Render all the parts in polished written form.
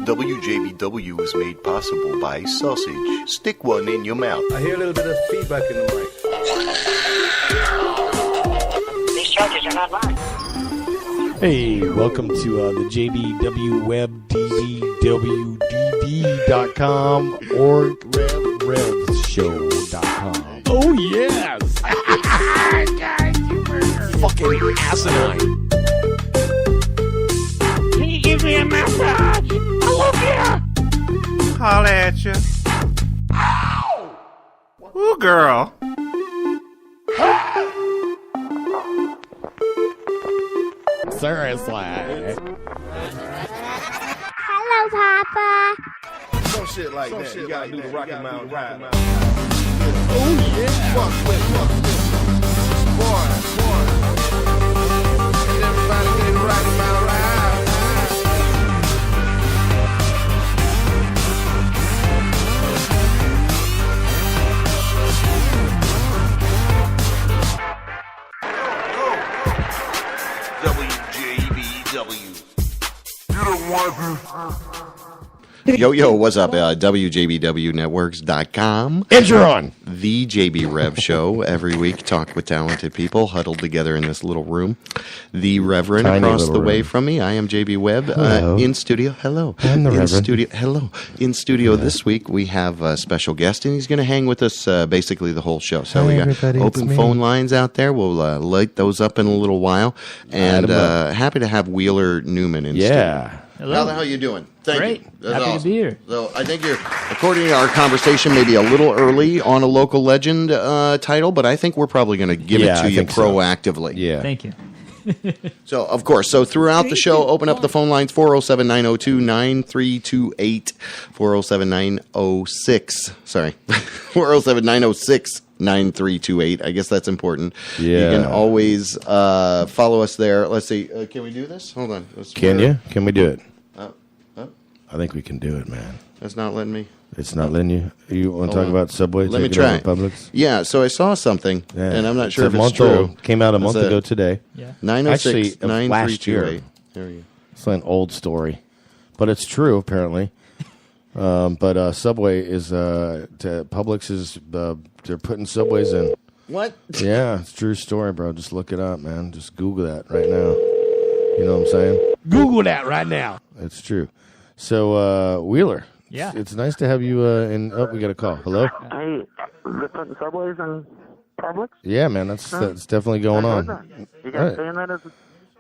WJBW is made possible by sausage. Stick one in your mouth. I hear a little bit of feedback in the mic. These charges are not mine. Hey, welcome to the JBW Web DBWDD.com or RevRevShow.com. Oh, yes! Fucking asinine. Can you give me a massage? I love you. Holla at you. Ow! Ooh, girl. Seriously. Hello, Papa. Some shit like that. You gotta do the Rocky Mountain ride. Oh, yeah. Fuck with. Boy. And everybody get the Rocky Mountain ride. WJBW. You don't want to. Yo, what's up? WJBWnetworks.com. And you're on. The JB Rev Show. Every week, talk with talented people huddled together in this little room. The Reverend Tiny across the little way room. from me. I am JB Webb. Hello. In studio. Hello. I'm the in Reverend. Studio. Hello. In studio this week, we have a special guest, and he's going to hang with us basically the whole show. So Hi, we got everybody, it's open me. phone lines out there. We'll light those up in a little while. And happy to have Wheeler Newman in studio. Yeah. Hello. How the hell you doing? Thank Great. you. That's Happy to awesome. be here. So I think you're, according to our conversation, maybe a little early on a local legend title, but I think we're probably going to give it to I you think so. proactively. Yeah. Thank you. So, of course, throughout the show, open up the phone lines, 407-902-9328, 407-906, sorry, 407-906-9328. I guess that's important. Yeah. You can always follow us there. Let's see. Can we do this? Hold on. Can you? Can we do it? Oh, I think we can do it, man. that's not letting me. It's not letting you. You want to Hold talk on. about Subway? Let me taking over try. Publix? Yeah, so I saw something, Yeah. and I'm not sure if a it's month true. old. Came out a month It's ago today. Yeah. 906 Actually, last year. 9328. There you go. It's an old story, but it's true apparently. But Subway is Publix is they're putting Subways in. What? Yeah, it's a true story, bro. Just look it up, man. Just Google that right now. You know what I'm saying? Google that right now. It's true. So Wheeler, Yeah. it's nice to have you. Oh, we got a call. Hello. Hey, they're putting Subways in Publix? Yeah, man, that's definitely going on. You All right. guys saying that as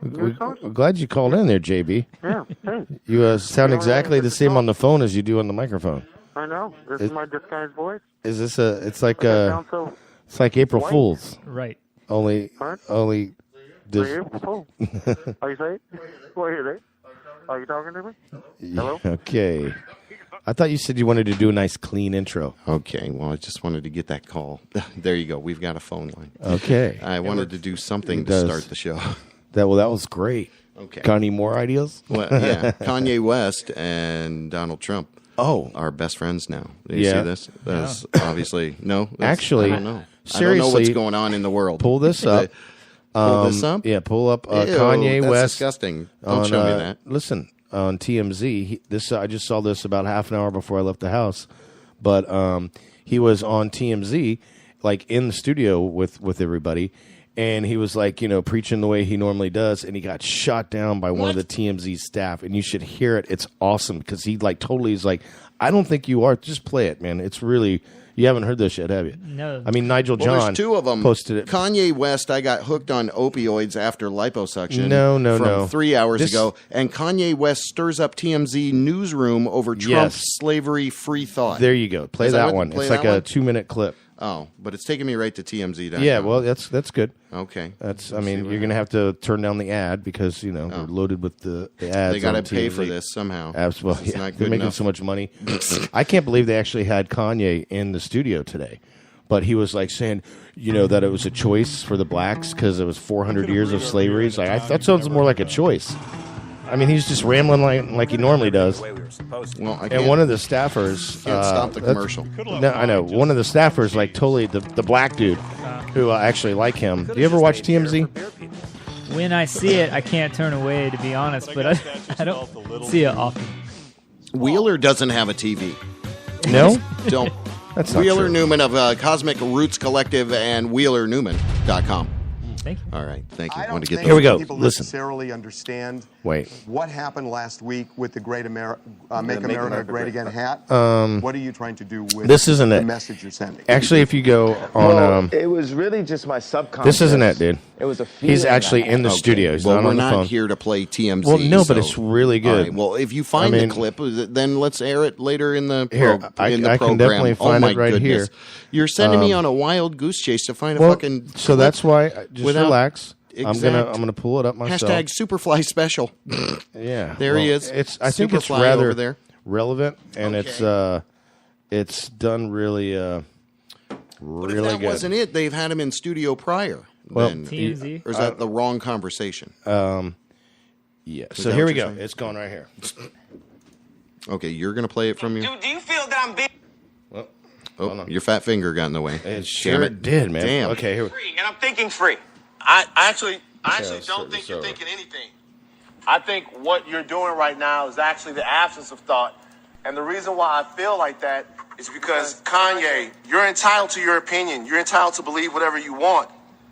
a news source? We're glad you called in there, JB. Yeah, hey, You sound exactly the same on the phone as you do on the microphone. I know. This is my disguised voice. Is this it's like I sound so... it's like April White. Fools. Right. Only What? only Are this, you? Oh. Are you saying? What are you there? Are you talking to me? Hello? Okay. I thought you said you wanted to do a nice clean intro. Okay, well, I just wanted to get that call. There you go. We've got a phone line. Okay. I wanted to do something It to does. start the show. That was great. Okay. Got any more ideas? Well, yeah, Kanye West and Donald Trump Oh, are best friends now. Do you Yeah. see this? That's obviously, no? That's- Actually, I don't know. I don't know seriously, what's going on in the world. pull this up. Pull this up? Yeah, pull up Ew, Kanye that's West. disgusting. Don't on, show me that. Listen, on TMZ, I just saw this about half an hour before I left the house, but he was on TMZ, like in the studio with everybody, and he was like, preaching the way he normally does, and he got shot down by one of the TMZ staff, and you should hear it. It's awesome because he like totally is like, I don't think you are. Just play it, man. It's really. You haven't heard this yet, have you? No. I mean, Nigel Well, John there's two of them. posted it. Kanye West, I got hooked on opioids after liposuction. No, from 3 hours This- ago. And Kanye West stirs up TMZ newsroom over Trump's Yes. slavery-free thought. There you go. Play Is that that what- one. play It's like that a one? 2-minute clip. Oh, but it's taking me right to TMZ.com. Yeah, well, that's good. Okay. That's. I Let's see mean, what you're going to have to turn down the ad because we're loaded with the ads. They got to on pay TMZ. for this somehow. Absolutely, It's yeah. not They're good making enough. so much money. I can't believe they actually had Kanye in the studio today, but he was like saying, that it was a choice for the blacks because it was 400 years of slavery. It's like that sounds more like a choice. I mean, he's just rambling like he normally does. Well, I can't, And one of the staffers can't stop the that's- commercial. No, I know. One of the staffers, like totally the black dude, who actually like him. Do you ever watch TMZ? When I see it, I can't turn away, to be honest, but I don't see it often. Wheeler doesn't have a TV. No? Don't. That's not Wheeler true. Newman of Cosmic Roots Collective and WheelerNewman.com. Thank you. All right, thank you. I I want don't to get think Here we go. people Listen. necessarily understand Wait. what happened last week with the Make America Great Again hat. What are you trying to do with This isn't the it. message you're sending? Actually, if you go on, it was really just my subconscious. this isn't it, dude. It was a He's feeling actually I had. in the studio. He's well, not we're on the not phone. here to play TMZ. Well, no, but so- it's really good. All right, well, if you find I mean- the clip, then let's air it later in the Here, I in the can program. definitely Oh, find my it right goodness. here. You're sending me on a wild goose chase to find a Well, fucking. so clip that's why. Just without relax. exact- I'm gonna pull it up myself. Hashtag Superfly Special. Yeah, There he is. I think it's Superfly rather over there. relevant, and it's done really But really if that good. wasn't it, they've had him in studio prior. Well, then. TMZ. Or is that the wrong conversation? Yeah. Is So that here what we you're go. saying? It's going right here. Okay, you're going to play it from your. Do you feel that I'm being Well, Oh, your fat finger got in the way. it sure did, man. Damn. Okay, here. free and I'm thinking free? I actually let's don't start think this you're over. thinking anything. I think what you're doing right now is actually the absence of thought. And the reason why I feel like that is because Kanye, you're entitled to your opinion. You're entitled to believe whatever you want.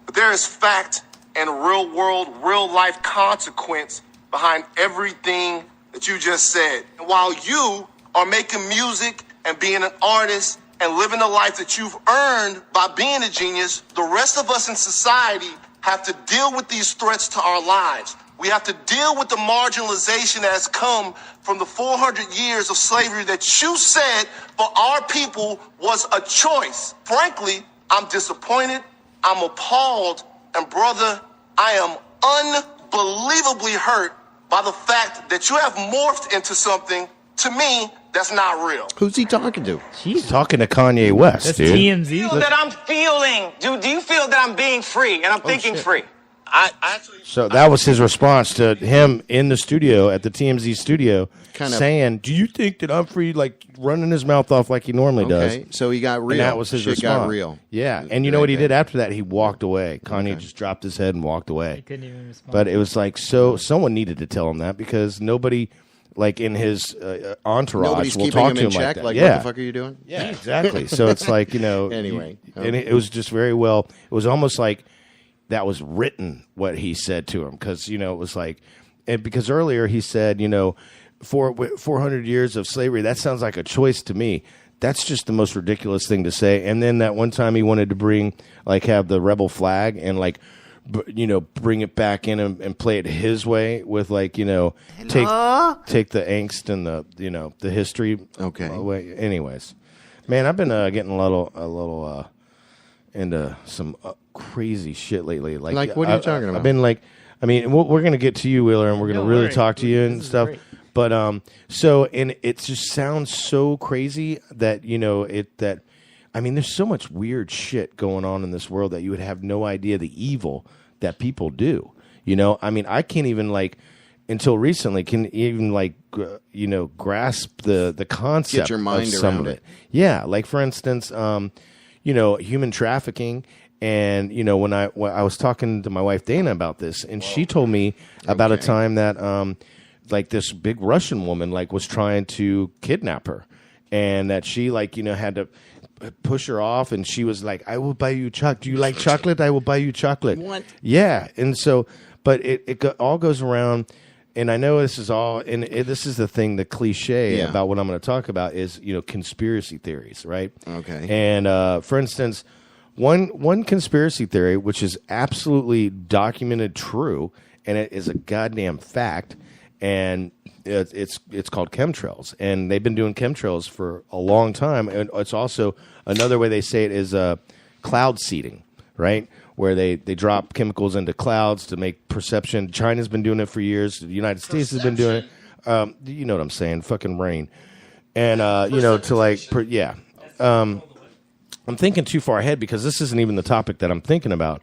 But there is fact and real world, real life consequence behind everything that you just said. And while you are making music and being an artist and living the life that you've earned by being a genius, the rest of us in society have to deal with these threats to our lives. We have to deal with the marginalization that has come from the 400 years of slavery that you said for our people was a choice. Frankly, I'm disappointed, I'm appalled, and brother, I am unbelievably hurt by the fact that you have morphed into something, to me, that's not real. Who's he talking to? He's talking to Kanye West, That's dude. TMZ. Feel that I'm feeling. Do you feel that I'm being free and I'm thinking shit. free? I actually. So that was his response to him in the studio at the TMZ studio, Kind of- saying, "Do you think that I'm free?" Like running his mouth off like he normally Okay, does. so he got real. And that was his Shit response. got real. Yeah, and you know what he did after that? He walked away. Kanye just dropped his head and walked away. I couldn't even respond. But it was like, so someone needed to tell him that because nobody, like in his entourage, Nobody's will keeping talk him to in him check. like that. Like, Yeah. what the fuck are you doing? Yeah, exactly. So it's like, Anyway. and it was just very well. It was almost like that was written what he said to him because it was like, and because earlier he said, 400 years of slavery. That sounds like a choice to me. That's just the most ridiculous thing to say. And then that one time he wanted to have the rebel flag and bring it back in and play it his way with take the angst and the history away. Anyways, man, I've been getting a little into some crazy shit lately. Like, what are you talking about? I've been we're gonna get to you, Wheeler, and we're gonna really talk to you and stuff. great. But and it just sounds so crazy that there's so much weird shit going on in this world that you would have no idea the evil that people do. I can't even until recently grasp the concept Get your mind of some around of it. Yeah, for instance, human trafficking. And when I was talking to my wife Dana about this, and she told me about a time that this big Russian woman was trying to kidnap her, and that she had to push her off, and she was like, "I will buy you chocolate. Do you like chocolate? I will buy you chocolate." What? Yeah, and so, but it all goes around. And I know this is all, and this is the thing, the cliche about what I'm going to talk about is, conspiracy theories, right? Okay. And for instance, one conspiracy theory, which is absolutely documented true, and it is a goddamn fact, and it's called chemtrails, and they've been doing chemtrails for a long time, and it's also another way they say it is cloud seeding, right? Where they drop chemicals into clouds to make perception. China's been doing it for years. The United States has been doing it. You know what I'm saying? Fucking rain. And, I'm thinking too far ahead because this isn't even the topic that I'm thinking about,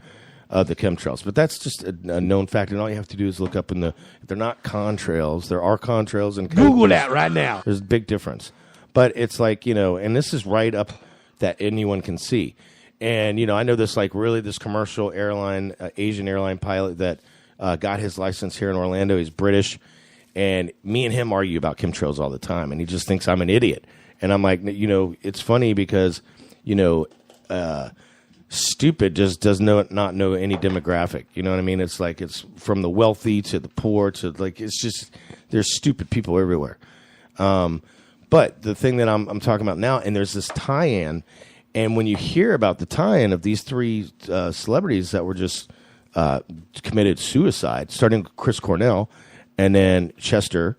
the chemtrails. But that's just a known fact. And all you have to do is look up if they're not contrails, there are contrails and Google that right now. There's a big difference. But it's and this is right up that anyone can see. And, I know this this commercial airline, Asian airline pilot that got his license here in Orlando. He's British. And me and him argue about chemtrails all the time, and he just thinks I'm an idiot. And I'm like, it's funny because, stupid just does not know any demographic. You know what I mean? It's like it's from the wealthy to the poor to like it's just there's stupid people everywhere. But the thing that I'm talking about now, and there's this tie-in, and when you hear about the tie-in of these three celebrities that were just committed suicide, starting with Chris Cornell, and then Chester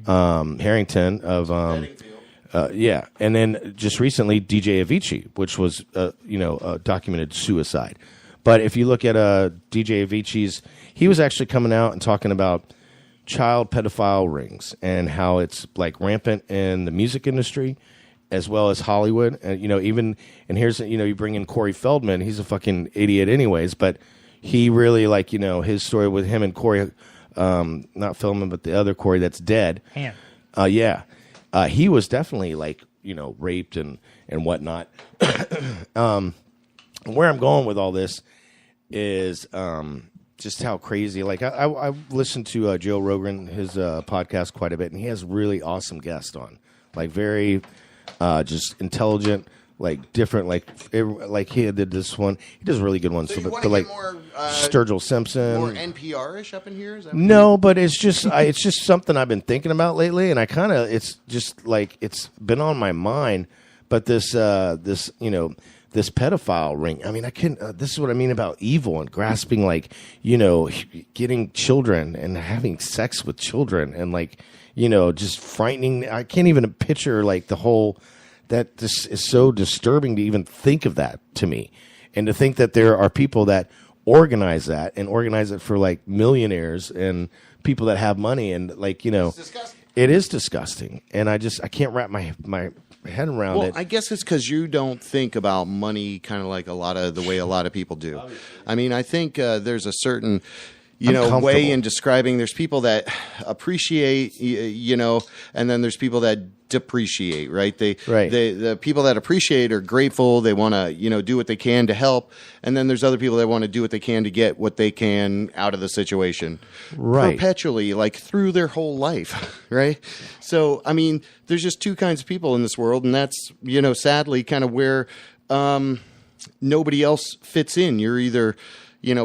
Harrington of and then just recently DJ Avicii, which was documented suicide. But if you look at DJ Avicii's, he was actually coming out and talking about child pedophile rings and how it's like rampant in the music industry as well as Hollywood. And here's you bring in Corey Feldman, he's a fucking idiot anyways, but he really his story with him and Corey, not Feldman but the other Corey that's dead. He was definitely raped and whatnot. Where I'm going with all this is just how crazy. I listened to Joe Rogan, his podcast, quite a bit, and he has really awesome guests on, very just intelligent, different. He did this one. He does really good ones. So more Sturgill Simpson, more NPR-ish up in here. Is that no, but it's just it's just something I've been thinking about lately, and it's just it's been on my mind. But this this pedophile ring. I mean, this is what I mean about evil and grasping, getting children and having sex with children and just frightening. I can't even picture the whole. That this is so disturbing to even think of that to me, and to think that there are people that organize that and organize it for millionaires and people that have money and It's disgusting. It is disgusting, and I can't wrap my head around it. Well, I guess it's because you don't think about money kind of like the way a lot of people do. I mean, I think there's a certain way in describing. There's people that appreciate, and then there's people that depreciate, right? The people that appreciate are grateful. They want to, do what they can to help. And then there's other people that want to do what they can to get what they can out of the situation. Right. Perpetually, through their whole life, right? So, I mean, there's just two kinds of people in this world, and that's, sadly kind of where nobody else fits in. You're either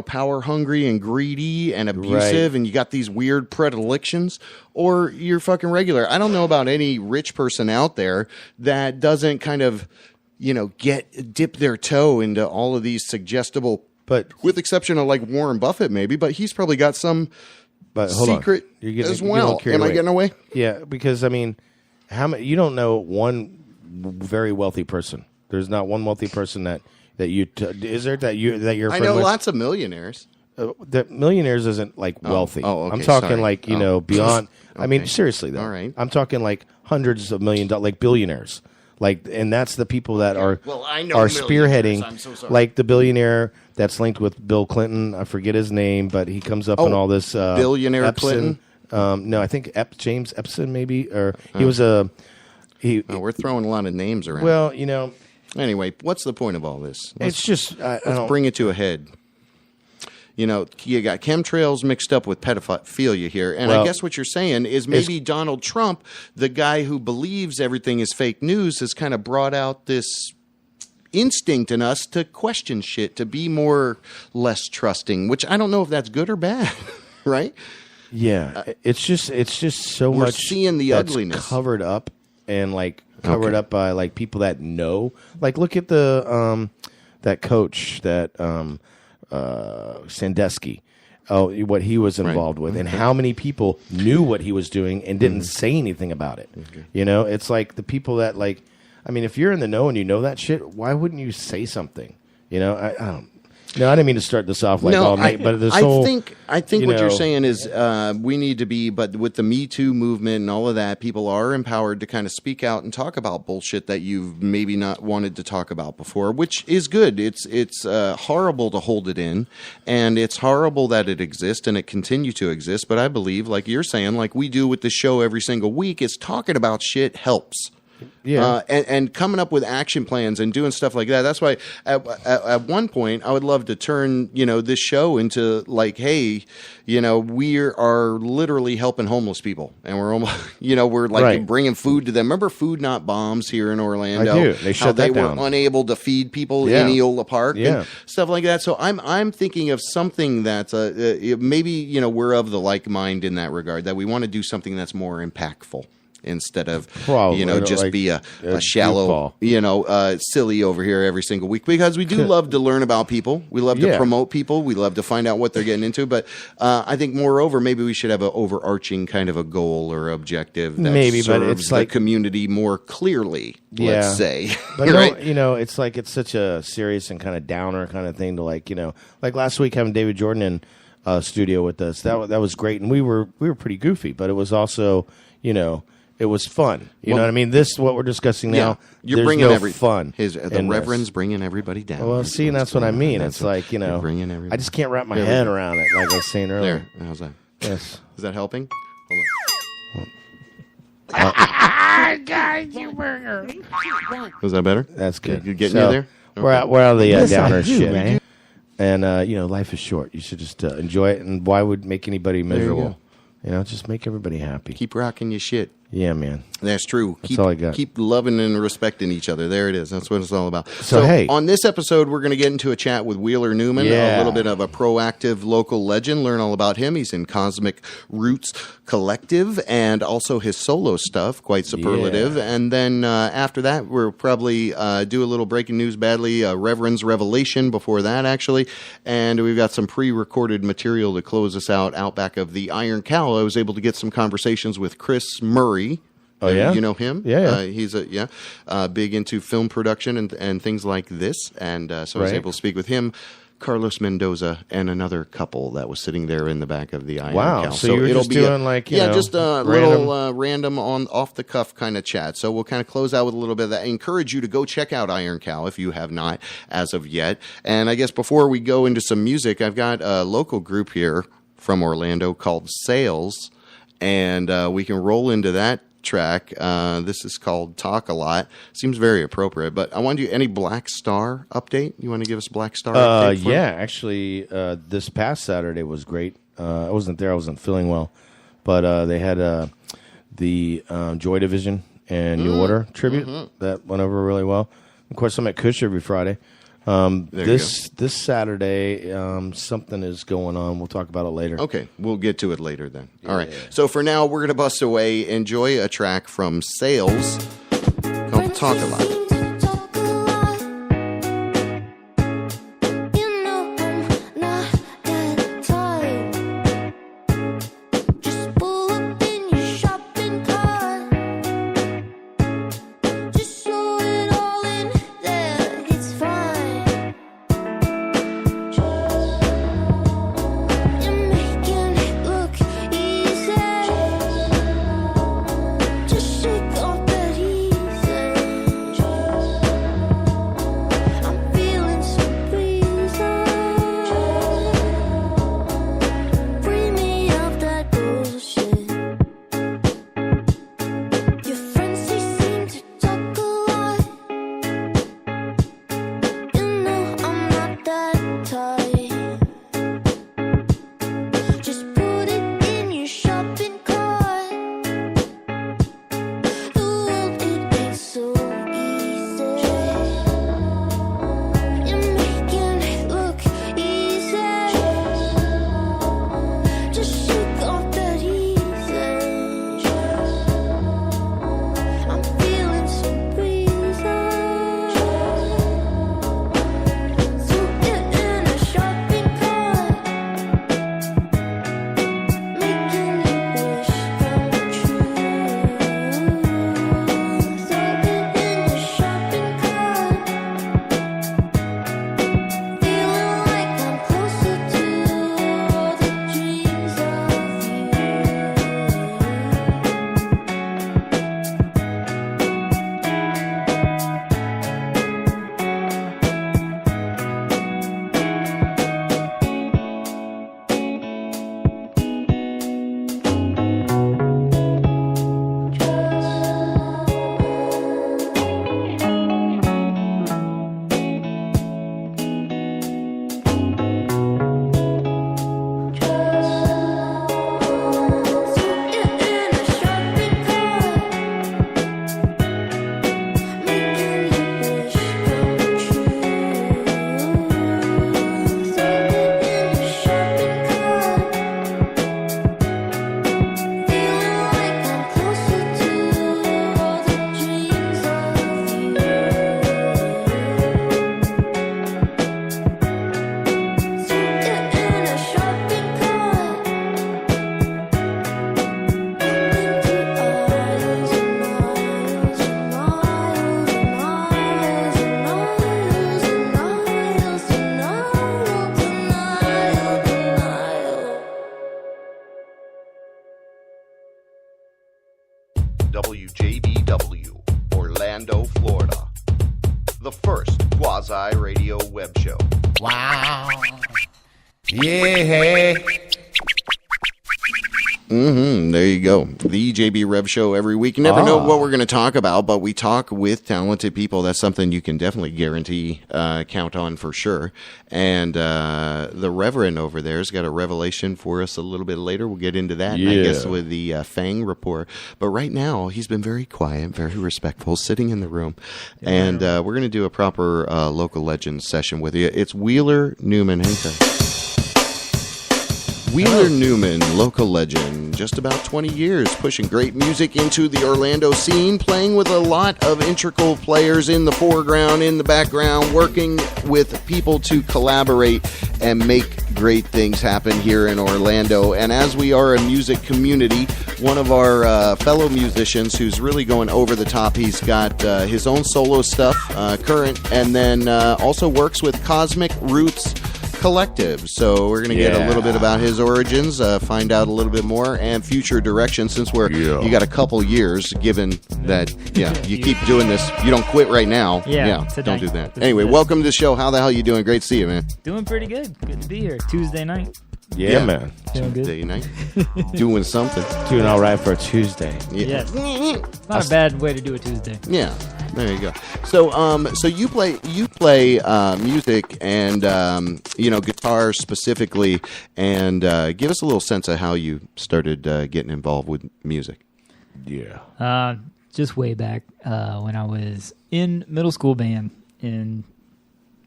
power hungry and greedy and abusive, and you got these weird predilections, or you're fucking regular. I don't know about any rich person out there that doesn't kind of, dip their toe into all of these suggestible, but with exception of Warren Buffett maybe, but he's probably got some secret as well. Am I getting away? Yeah, because I mean, you don't know one very wealthy person. There's not one wealthy person that you is there that you're. I know lots of millionaires. That millionaires isn't wealthy. Okay, I'm talking sorry. beyond. Okay. I mean, seriously though. All right. I'm talking hundreds of $1 million, billionaires. And that's the people that are spearheading. I'm so sorry. The billionaire that's linked with Bill Clinton. I forget his name, but he comes up in all this. Billionaire Epson. Clinton. No, I think James Epson maybe, or he was a. We're throwing a lot of names around. Well, Anyway, what's the point of all this? It's just Let's bring it to a head. You got chemtrails mixed up with pedophilia here, and I guess what you're saying is maybe Donald Trump, the guy who believes everything is fake news, has kind of brought out this instinct in us to question shit, to be less trusting, which I don't know if that's good or bad, right? Yeah, it's just so we're much seeing the ugliness covered up and covered up by people that know. Look at the that coach that Sandusky. What he was involved with, and how many people knew what he was doing and didn't say anything about it. Okay. It's the people that I mean, if you're in the know and you know that shit, why wouldn't you say something? I don't. No, I didn't mean to start this off but this whole. I think what you're saying is we need to be, but with the Me Too movement and all of that, people are empowered to kind of speak out and talk about bullshit that you've maybe not wanted to talk about before, which is good. It's horrible to hold it in, and it's horrible that it exists and it continue to exist. But I believe, like you're saying, like we do with the show every single week, is talking about shit helps. Yeah. And coming up with action plans and doing stuff like that. That's why at one point I would love to turn, this show into like, hey, we are literally helping homeless people, and we're almost, we're like bringing food to them. Remember Food Not Bombs here in Orlando? I do. They shut that down. Were unable to feed people in Eola Park and stuff like that. So I'm thinking of something that's maybe we're of the like mind in that regard, that we want to do something that's more impactful. Instead of just like be a shallow, silly over here every single week, because we do love to learn about people. We love to promote people. We love to find out what they're getting into. But I think, moreover, maybe we should have an overarching kind of a goal or objective that serves the community more clearly. Let's say, but right? it's like it's such a serious and kind of downer kind of thing to like last week having David Jordan in studio with us. That was great, and we were pretty goofy, but it was also it was fun. You know what I mean? What we're discussing now, you're bringing fun. The Reverend's bringing everybody down. Well, see, and that's what I mean. It's like, bringing everybody. I just can't wrap my head around it, like I was saying earlier. There. How's that? Yes. Is that helping? Was that better? That's good. You getting you there? We're out of the downer shit. Man. And, life is short. You should just enjoy it. And why would make anybody miserable? Just make everybody happy. Keep rocking your shit. Yeah, man. That's true. That's all I got. Keep loving and respecting each other. There it is. That's what it's all about. So hey. On this episode, we're going to get into a chat with Wheeler Newman, a little bit of a proactive local legend. Learn all about him. He's in Cosmic Roots Collective and also his solo stuff, quite superlative. Yeah. And then after that, we'll probably do a little breaking news badly, Reverend's Revelation before that, actually. And we've got some pre-recorded material to close us out back of the Iron Cow. I was able to get some conversations with Chris Murray. Oh, yeah? You know him? Yeah. He's big into film production and things like this. And so I was able to speak with him, Carlos Mendoza, and another couple that was sitting there in the back of the Iron Cow. So you were just doing just a little random off the cuff kind of chat. So we'll kind of close out with a little bit of that. I encourage you to go check out Iron Cow if you have not as of yet. And I guess before we go into some music, I've got a local group here from Orlando called Sales, and we can roll into that track. This is called Talk a Lot. Seems very appropriate, but I want you any Black Star update? You want to give us Black Star update? Actually, this past Saturday was great. I wasn't there. I wasn't feeling well, but they had the Joy Division and New Order tribute that went over really well. Of course, I'm at Kush every Friday. This Saturday, something is going on. We'll talk about it later. Okay, we'll get to it later then. All right. So for now, we're going to bust away. Enjoy a track from Sales called Talk a Lot. WJBW, Orlando, Florida. The first quasi-radio web show. Wow. Yeah. There you go. The JB Rev Show every week. You never know what we're going to talk about, but we talk with talented people. That's something you can definitely guarantee, count on for sure. And the Reverend over there has got a revelation for us a little bit later. We'll get into that, I guess, with the Fang report. But right now, he's been very quiet, very respectful, sitting in the room. And we're going to do a proper local legends session with you. It's Wheeler Newman. Wheeler Newman, local legend, just about 20 years, pushing great music into the Orlando scene, playing with a lot of integral players in the foreground, in the background, working with people to collaborate and make great things happen here in Orlando. And as we are a music community, one of our fellow musicians who's really going over the top, he's got his own solo stuff, current, and then also works with Cosmic Roots Collective. So we're going to get a little bit about his origins, find out a little bit more, and future direction, since you got a couple years, given that you keep doing this, you don't quit right now. Don't do that. Anyway, welcome to the show. How the hell you doing? Great to see you, man. Doing pretty good. Good to be here. Tuesday night. Yeah, man. Doing good. Tuesday night. Doing something. Doing all right for a Tuesday. Yes. Not a bad way to do a Tuesday. Yeah. There you go. So you play music and guitar specifically, and give us a little sense of how you started getting involved with music. Yeah. Just way back when I was in middle school band, and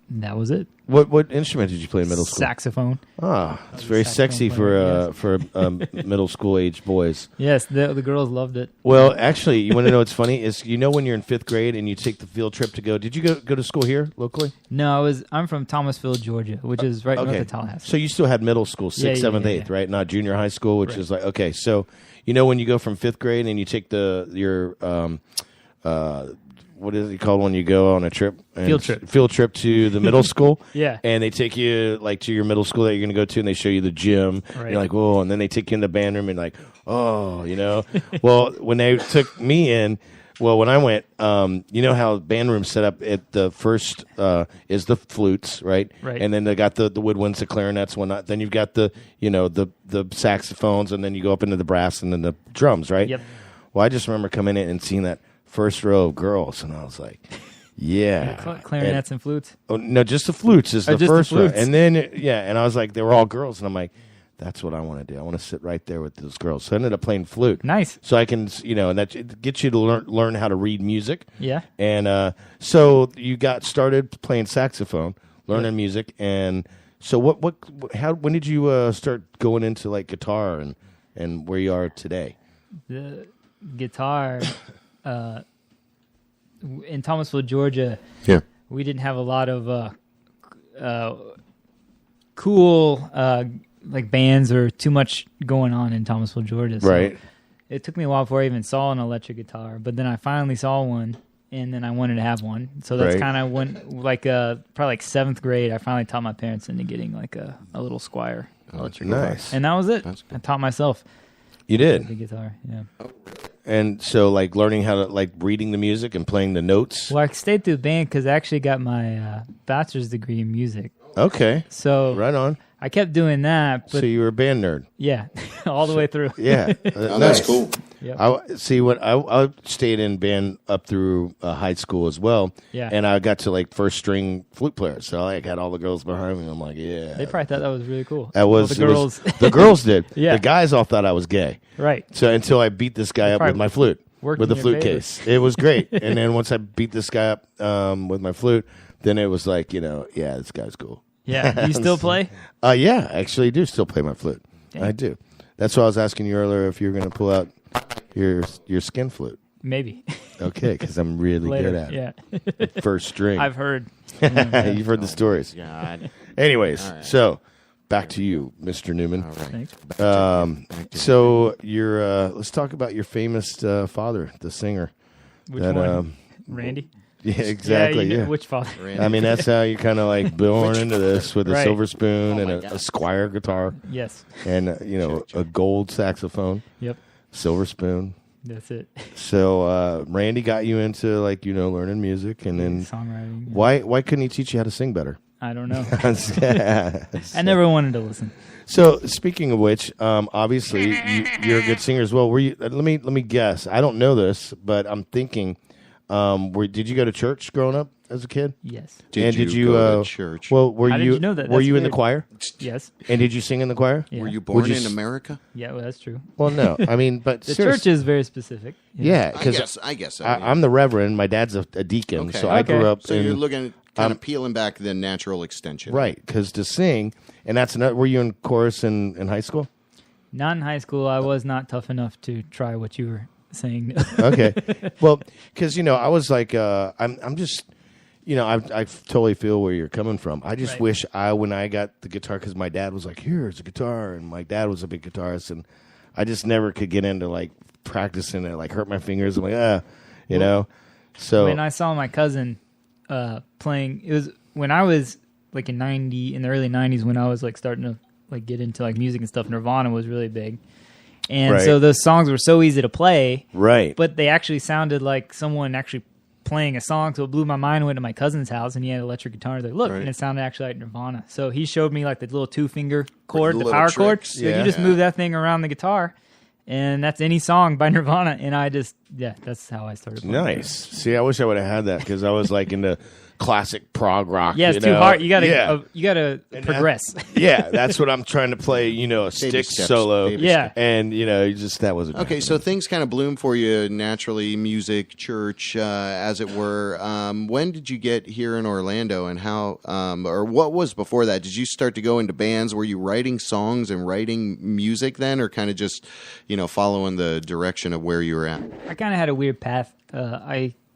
that was it. What instrument did you play in middle school? Saxophone. It's very sexy for middle school age boys. Yes, the girls loved it. Well, actually, you want to know what's funny is when you're in 5th grade and you take the field trip to go. Did you go to school here locally? No, I'm from Thomasville, Georgia, which is right north of Tallahassee. So you still had middle school, 6th, 7th, 8th, right? Not junior high school, which is like okay. So when you go from 5th grade and you take your what is it called when you go on a trip? Field trip to the middle school. Yeah. And they take you to your middle school that you're going to go to, and they show you the gym. Right. You're like, whoa. And then they take you in the band room and like, oh, Well, when they took me in, when I went, how band room set up at the first is the flutes, right? Right. And then they got the woodwinds, the clarinets, whatnot. Then you've got the saxophones, and then you go up into the brass and then the drums, right? Yep. Well, I just remember coming in and seeing that first row of girls, and I was like, clarinets and flutes. Oh no, just the flutes is the first row, and then and I was like, they were all girls, and I'm like, that's what I want to do. I want to sit right there with those girls. So I ended up playing flute. Nice. So I can, and that it gets you to learn how to read music. Yeah. And so you got started playing saxophone, learning music, and so when did you start going into like guitar and where you are today? The guitar. In Thomasville, Georgia, we didn't have a lot of cool like bands or too much going on in Thomasville, Georgia. So right. It took me a while before I even saw an electric guitar, but then I finally saw one, and then I wanted to have one. So that's kind of when, probably like 7th grade, I finally taught my parents into getting like a little Squire electric guitar. And that was it. I taught myself. You did? The guitar, yeah. And so, like, learning how to, reading the music and playing the notes? Well, I stayed through the band because I actually got my bachelor's degree in music. Okay. So right on. I kept doing that. But so you were a band nerd? Yeah, all the way through. Yeah. That's cool. Yep. I stayed in band up through high school as well. Yeah. And I got to, first string flute player. So I had all the girls behind me. I'm like, yeah. They probably thought that was really cool. That was, the girls. The girls did. Yeah. The guys all thought I was gay. Right. So until I beat this guy up with my flute. With the flute case. It was great. And then once I beat this guy up with my flute, then it was like, this guy's cool. Yeah. Do you still play? Yeah, I actually do still play my flute. Dang. I do. That's why I was asking you earlier if you were going to pull out your skin flute. Maybe. Okay, because I'm really good at it. Yeah. First string. I've heard. You've heard the stories. God. Anyways, right. So back to you, Mr. Newman. All right. Thanks. So you're. Let's talk about your famous father, the singer. Which one? Randy? Yeah, exactly. Yeah, which father? I mean, that's how you kind of born into this with a Right. silver spoon and a Squire guitar. Yes. And a gold saxophone. Yep. Silver spoon. That's it. So Randy got you into learning music, and then songwriting. Yeah. Why couldn't he teach you how to sing better? I don't know. I never wanted to listen. So speaking of which, obviously you're a good singer as well. Were you? Let me guess. I don't know this, but I'm thinking. Did you go to church growing up as a kid? Yes. Did you go to church? Well, were How you? did you know that? Were That's you in the weird. choir? Yes. And did you sing in the choir? Yeah. Were you born you in America? Yeah, well, that's true. Well, no. I mean, but The seriously. church is very specific. Yeah, because I guess so. I'm the reverend. My dad's a deacon, Okay. so I grew up. So in, you're looking at kind of peeling back the natural extension, right? Because to sing, and that's another. Were you in chorus in high school? Not in high school. I was not tough enough to try what you were saying. Okay. Well, because I was like, I'm just, I totally feel where you're coming from. I just wish when I got the guitar, because my dad was like, here's a guitar, and my dad was a big guitarist, and I just never could get into practicing it, hurt my fingers. I'm like, So when I saw my cousin playing, it was when I was in the early 90s, when I was starting to get into music and stuff. Nirvana was really big. And so those songs were so easy to play. Right. But they actually sounded like someone actually playing a song. So it blew my mind. I went to my cousin's house and he had an electric guitar. I was like, look, and it sounded actually like Nirvana. So he showed me the little 2-finger chord, the power chord. So you just move that thing around the guitar. And that's any song by Nirvana. And I just, that's how I started playing. Nice. See, I wish I would have had that because I was into classic prog rock. Yeah, it's too hard. You gotta progress. That's what I'm trying to play. A stick steps, solo. baby and that wasn't okay. So things kind of bloom for you naturally, music, church, as it were. When did you get here in Orlando, and how, or what was before that? Did you start to go into bands? Were you writing songs and writing music then, or kind of just following the direction of where you were at? I kind of had a weird path.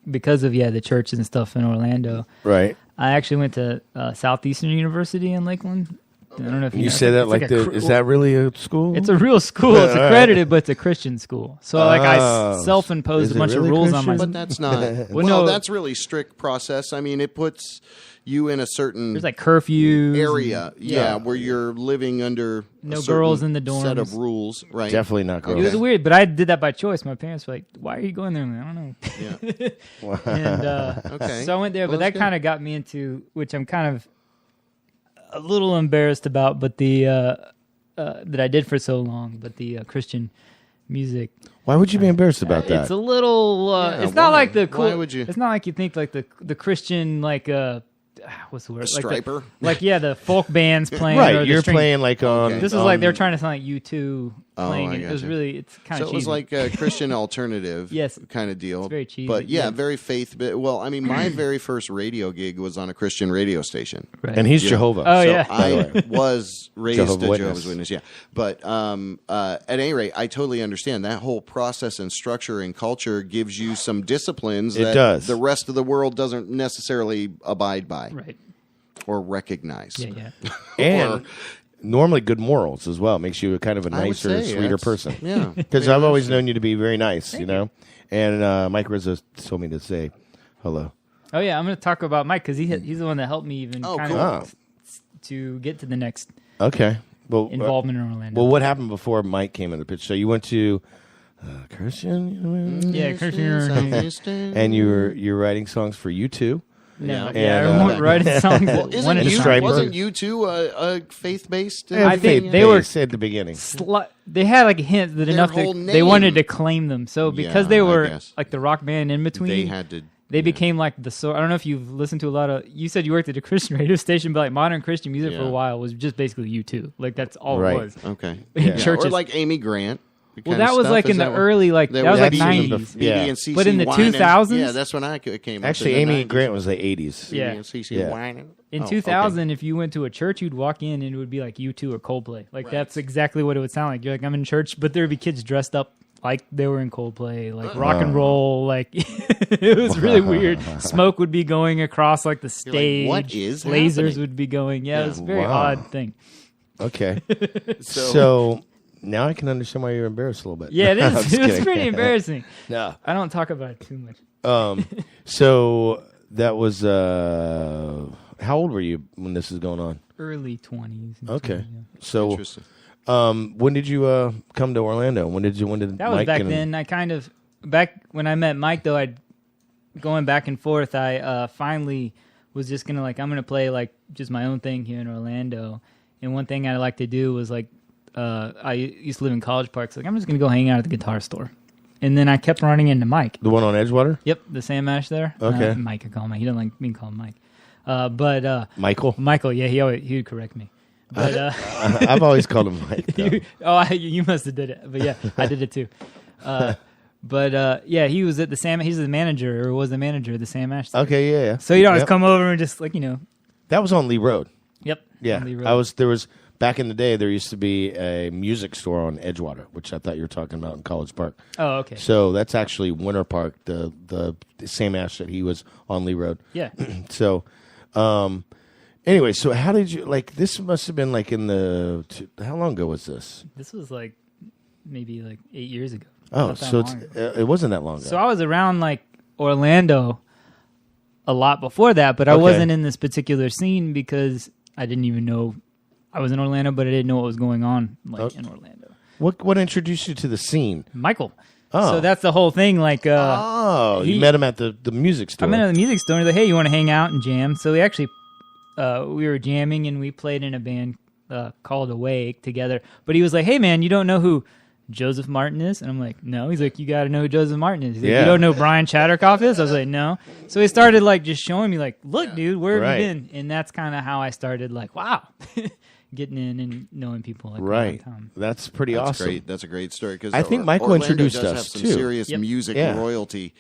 Because of the churches and stuff in Orlando. Right. I actually went to Southeastern University in Lakeland. I don't know if you say that is that really a school? It's a real school. It's accredited, but it's a Christian school. So I self-imposed a bunch of rules on myself. But that's not. well, that's really strict process. I mean, it puts you in a certain there's curfews area, where you're living under no girls in the dorms. Set of rules, right? Definitely not girls. It was weird, but I did that by choice. My parents were like, "Why are you going there?" I'm like, I don't know. Yeah. And so I went there, but that kind of got me into, which I'm kind of a little embarrassed about, but the that I did for so long, but the Christian music. Why would you be embarrassed about that? It's a little. It's not like the cool. Why would you? It's not like you think the Christian what's the word? A striper? The folk bands playing. Right, or you're playing on. This was they're trying to sound like U2 playing. It was really, it's kind of cheesy. So it cheesy. was like a Christian alternative kind of deal. It's very cheesy. But very faith. Well, I mean, my very first radio gig was on a Christian radio station. Right. And he's Jehovah. Oh, so yeah. I was raised Jehovah's Jehovah's Witness, But at any rate, I totally understand that whole process and structure and culture gives you some disciplines that the rest of the world doesn't necessarily abide by. Right. Or recognize. Yeah. And normally good morals as well. Makes you a kind of a nicer, sweeter person. Yeah. Because I've always known you to be very nice, And Mike Rizzo told me to say hello. Oh, yeah. I'm going to talk about Mike because he's the one that helped me even of to get to the next involvement in Orlando. Well, what happened before Mike came in the pitch? So you went to Christian? Yeah, Christian. And you're writing songs for U2. No, I writing songs. Wasn't U2 a faith-based? I think they were at the beginning. They had a hint that enough they wanted to claim them. So because they were the rock band in between, they had to. They became I don't know if you've listened to a lot of. You said you worked at a Christian radio station, but modern Christian music for a while was just basically U2. That's all it was. Okay. Churches. Or like Amy Grant. Well, that was in the early, that was 90s. But in the 2000s? That's when I came up. Actually, Amy Grant was the 80s. Yeah. In 2000, if you went to a church, you'd walk in and it would be like U2 or Coldplay. That's exactly what it would sound like. You're like, I'm in church, but there would be kids dressed up like they were in Coldplay, rock and roll. It was really weird. Smoke would be going across the stage. What is Lasers happening? Would be going. Yeah, it was a very odd thing. Okay. So now I can understand why you're embarrassed a little bit. Yeah, it is. It was pretty embarrassing. No. I don't talk about it too much. So that was how old were you when this is going on? Early 20s. Okay. So when did you come to Orlando? When did that was Mike back then. I kind of back when I met Mike, though, going back and forth. I finally was just gonna I'm gonna play just my own thing here in Orlando. And one thing I like to do was I used to live in College Park. So I'm just gonna go hang out at the guitar store. And then I kept running into Mike. The one on Edgewater? Yep, the Sam Ash there. Okay. Mike, I call him Mike. He doesn't like me calling Mike. Michael, yeah, he would correct me. But I've always called him Mike. You must have did it. But yeah, I did it too. He was at the Sam. He's the manager, or was the manager of the Sam Ash. Okay, yeah. So he'd always come over and just That was on Lee Road. Yep. Yeah, on Lee Road. There was back in the day. There used to be a music store on Edgewater, which I thought you were talking about in College Park. Oh, okay. So that's actually Winter Park, the same Ash that he was on Lee Road. Yeah. So, anyway, so how did you this? Must have been in the how long ago was this? This was maybe 8 years ago. Oh, so it wasn't that long ago. So I was around Orlando a lot before that, but I wasn't in this particular scene because I didn't even know I was in Orlando, but I didn't know what was going on in Orlando. What introduced you to the scene? Michael. Oh. So that's the whole thing. You met him at the music store. I met him at the music store. And he's like, hey, you want to hang out and jam? So we actually we were jamming and we played in a band called Awake together. But he was like, hey, man, you don't know who Joseph Martin is? And I'm like, no. He's like, you got to know who Joseph Martin is. He's like, you don't know who Brian Chatterkoff is? I was like, no. So he started just showing me look, dude, where have you been? And that's kind of how I started wow. Getting in and knowing people right. That's pretty awesome. Great. That's a great story because I think Michael Orlando introduced does us have some too. serious music royalty.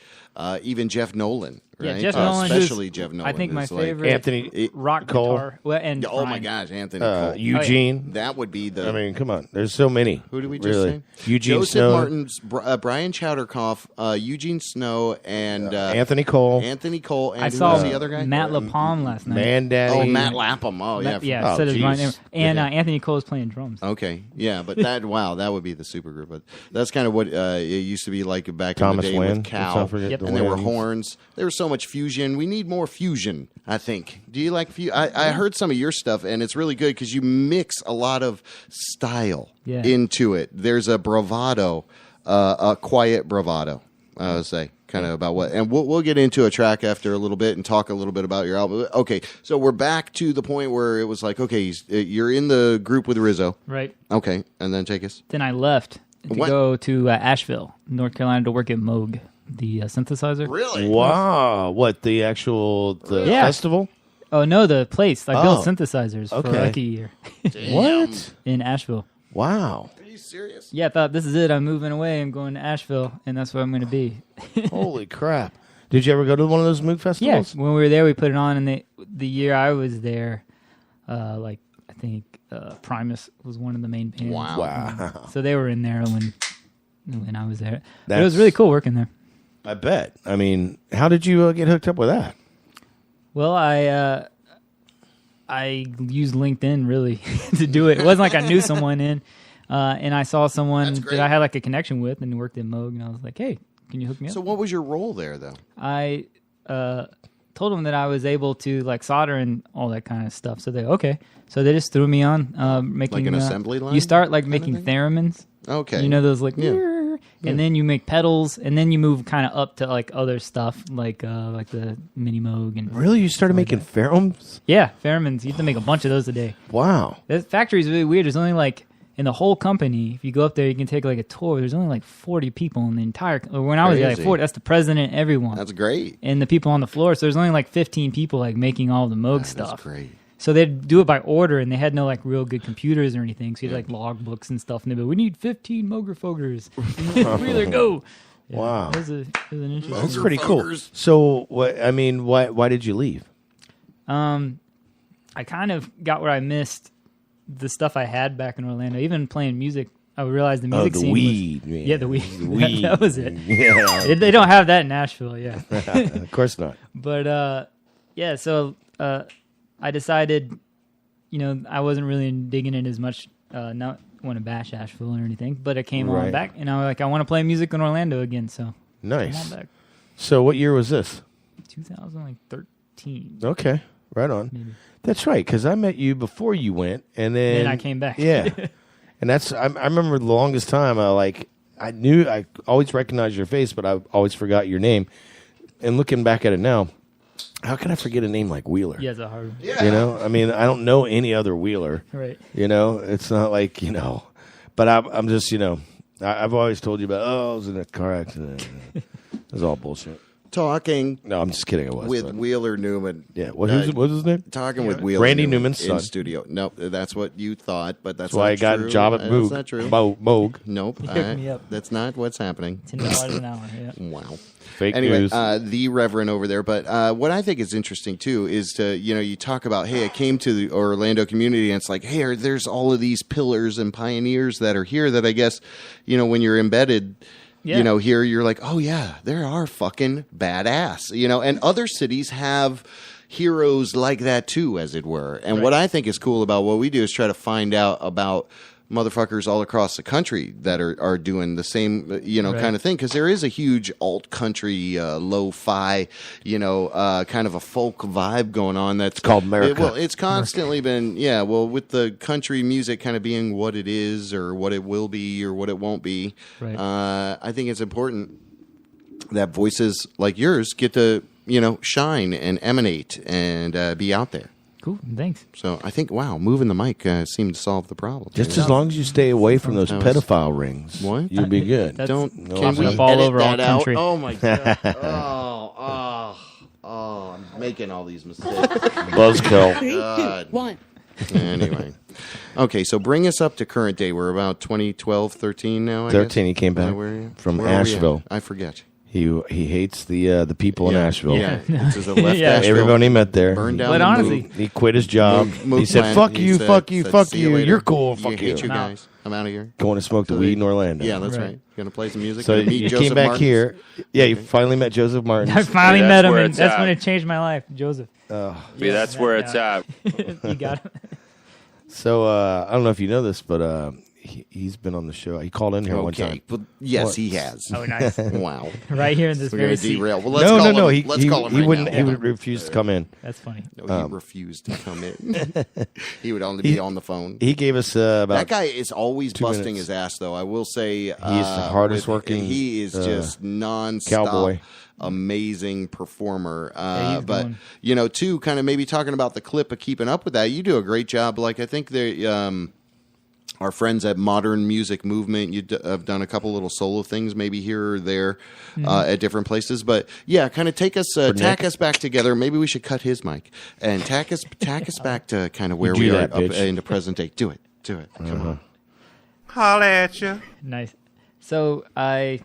Even Jeff Nolan, right? Yeah, Jeff Nolan, especially Jeff Nolan. I think my favorite Anthony rock Cole. guitar. Well, and oh my gosh, Anthony Cole. Eugene. That would be the. I mean, come on. There's so many. Who did we just say? Eugene Joseph Snow. Martin's, Brian Chowderkoff, Eugene Snow, and Anthony Cole. Anthony Cole. And I who saw was the other guy? Matt LaPalm last night. Man Daddy. Oh, Matt Lapham. Oh, yeah. Yeah, Oh, said his name. geez. And Anthony Cole is playing drums. Okay, yeah, but that that would be the super group. But that's kind of what it used to be like back Thomas in the day Wynn. with Cal, Yep. and there were horns. There was so much fusion. We need more fusion, I think. Do you like fusion? I heard some of your stuff, and it's really good because you mix a lot of style into it. There's a bravado, a quiet bravado, I would say. Kind of about what, and we'll get into a track after a little bit and talk a little bit about your album. Okay, so we're back to the point where it was like, okay, you're in the group with Rizzo, right? Okay, and then take us. Then I left to go to Asheville, North Carolina, to work at Moog, the synthesizer. Really? Wow! What the actual festival? Oh no, the place. I built synthesizers for Okay. a year. What in Asheville? Wow! Are you serious? Yeah, I thought this is it. I'm moving away. I'm going to Asheville, and that's where I'm going to be. Holy crap! Did you ever go to one of those Moog festivals? Yeah, when we were there, we put it on, and the year I was there, I think Primus was one of the main bands. Wow! So they were in there when I was there. But it was really cool working there. I bet. I mean, how did you get hooked up with that? Well, I used LinkedIn really to do it. It wasn't like I knew someone and I saw someone that I had a connection with and worked at Moog, and I was like, hey, can you hook me up? So what was your role there, though? I told them that I was able to solder and all that kind of stuff. So so they just threw me on making like an assembly line. You start making theremins. Okay, you know those and then you make pedals, and then you move kind of up to other stuff like the mini Moog and really you started making pheromones. Yeah, pheromons. You have to make a bunch of those a day. Wow, that factory is really weird. There's only in the whole company, if you go up there, you can take a tour. There's only 40 people in the entire. When I was there, 40. That's the president, everyone. That's great. And the people on the floor. So there's only 15 people making all the Moog stuff. That's great. So they'd do it by order, and they had no real good computers or anything. So you had log books and stuff, and they'd be, we need 15 Mogerfogers. Wheeler, go. Yeah, wow, it was an interesting. That's pretty cool. So what? I mean, why did you leave? I kind of got where I missed the stuff I had back in Orlando. Even playing music, I realized the music scene weed, was... man. Yeah, the weed. The weed. That was it. Yeah. They don't have that in Nashville, yeah. Of course not. But, so I decided, I wasn't really digging it as much, not want to bash Asheville or anything, but I came on back, and I was like, I want to play music in Orlando again, so nice. Come on back. So what year was this? 2013. Okay, right on. Maybe. That's right, because I met you before you went, and then I came back. Yeah, and that's I remember the longest time I always recognized your face, but I always forgot your name. And looking back at it now, how can I forget a name like Wheeler? Yeah, it's a hard one. Yeah. You know, I mean, I don't know any other Wheeler. Right. You know, it's not like, you know, but I'm just, you know, I've always told you about, I was in a car accident. It was all bullshit. Talking. No, I'm just kidding. It was with but. Wheeler Newman. Yeah. What was his name? Talking with Wheeler Randy Newman Newman's in son. studio. Nope, that's what you thought, but that's why not I got true. a job at That's Moog. not true. Moog. Nope. He hooked me up. That's not what's happening. $10 an hour. Yeah. Wow. Fake anyway, news. The Reverend over there. But what I think is interesting, too, is to, you know, you talk about, hey, I came to the Orlando community, and it's like, hey, there's all of these pillars and pioneers that are here that I guess, you know, when you're embedded, you know, here, you're like, oh, yeah, there are fucking badass, you know, and other cities have heroes like that, too, as it were. And what I think is cool about what we do is try to find out about motherfuckers all across the country that are doing the same, you know, kind of thing. Because there is a huge alt country, lo-fi, you know, kind of a folk vibe going on. That's called America. Well, it's constantly been, with the country music kind of being what it is or what it will be or what it won't be. Right. I think it's important that voices like yours get to, you know, shine and emanate and be out there. Cool. Thanks. So I think, wow, moving the mic seemed to solve the problem. Just as long as you stay away from those pedophile rings, you'll be good. Can we all edit over that all out? country. Oh my god! I'm making all these mistakes. Buzzkill. God. One. Anyway, okay, so bring us up to current day. We're about 2012, 13 now. I 13. guess? He came back from Where are we Asheville. at? I forget. He hates the people in Asheville. Yeah, this is a left Asheville. Everyone he met there. Burned down But the honestly, Moog. He quit his job. Moog He said, plant. "Fuck He you, said- fuck you, said, fuck "See you you. later. You're cool. Fuck hate you." you guys. I'm out of here. Going to smoke the weed in Orlando. Yeah, that's right. Gonna play some music. So Gonna meet you Joseph came back Martins. here. Yeah, you finally met Joseph Martin. I finally met him, and that's at. when it changed my life, Joseph. That's where it's at. You got it. So I don't know if you know this, but he's been on the show. He called in here one time. Well, yes, What? he has. Oh, nice. Wow. Right here in this We're very gonna seat. derail. Well, let's call him. No. Let's call him. He right wouldn't. now. He would refuse to come in. That's funny. No, he refused to come in. He would only be on the phone. He gave us about. That guy is always 2 busting minutes. his ass, though. I will say He's the hardest working, He is just nonstop. cowboy. Amazing performer. he's But going. you know, too, kind of maybe talking about the clip of keeping up with that. You do a great job. Like I think they. Our friends at Modern Music Movement, you have done a couple little solo things, maybe here or there, at different places. But yeah, kind of tack us back together. Maybe we should cut his mic and tack us back to kind of where You we do are that, up bitch. into present day. Do it. Come on. Holla at you. Nice. So after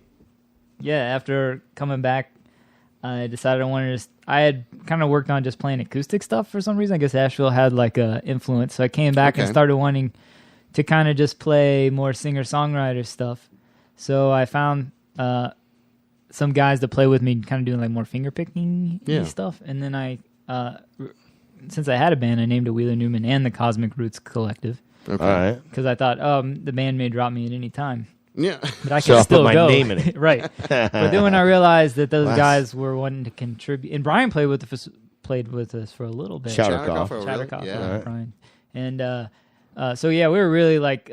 coming back, I decided I had kind of worked on just playing acoustic stuff for some reason. I guess Asheville had like a influence. So I came back and started wanting to kind of just play more singer-songwriter stuff. So I found some guys to play with me, kind of doing like more finger-picking stuff. And then since I had a band, I named it Wheeler Newman and the Cosmic Roots Collective. Okay. All right. Because I thought, the band may drop me at any time. Yeah. But I So can I'll still put my go. name in it. Right. But then when I realized that those guys were wanting to contribute, and Brian played with us for a little bit. Chattercoff. Oh, really? Chattercoff, Yeah. yeah, Brian. And so we were really like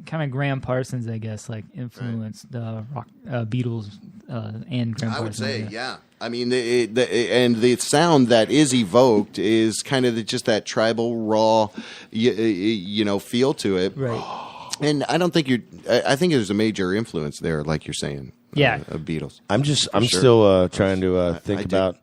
kind of Graham Parsons, I guess, like influenced rock Beatles and Graham Parsons. I would say, yeah. yeah. I mean, the sound that is evoked is kind of just that tribal, raw, feel to it. Right. And I don't think I think there's a major influence there, like you're saying. Yeah. Of Beatles. I'm sure. still trying to think I do. about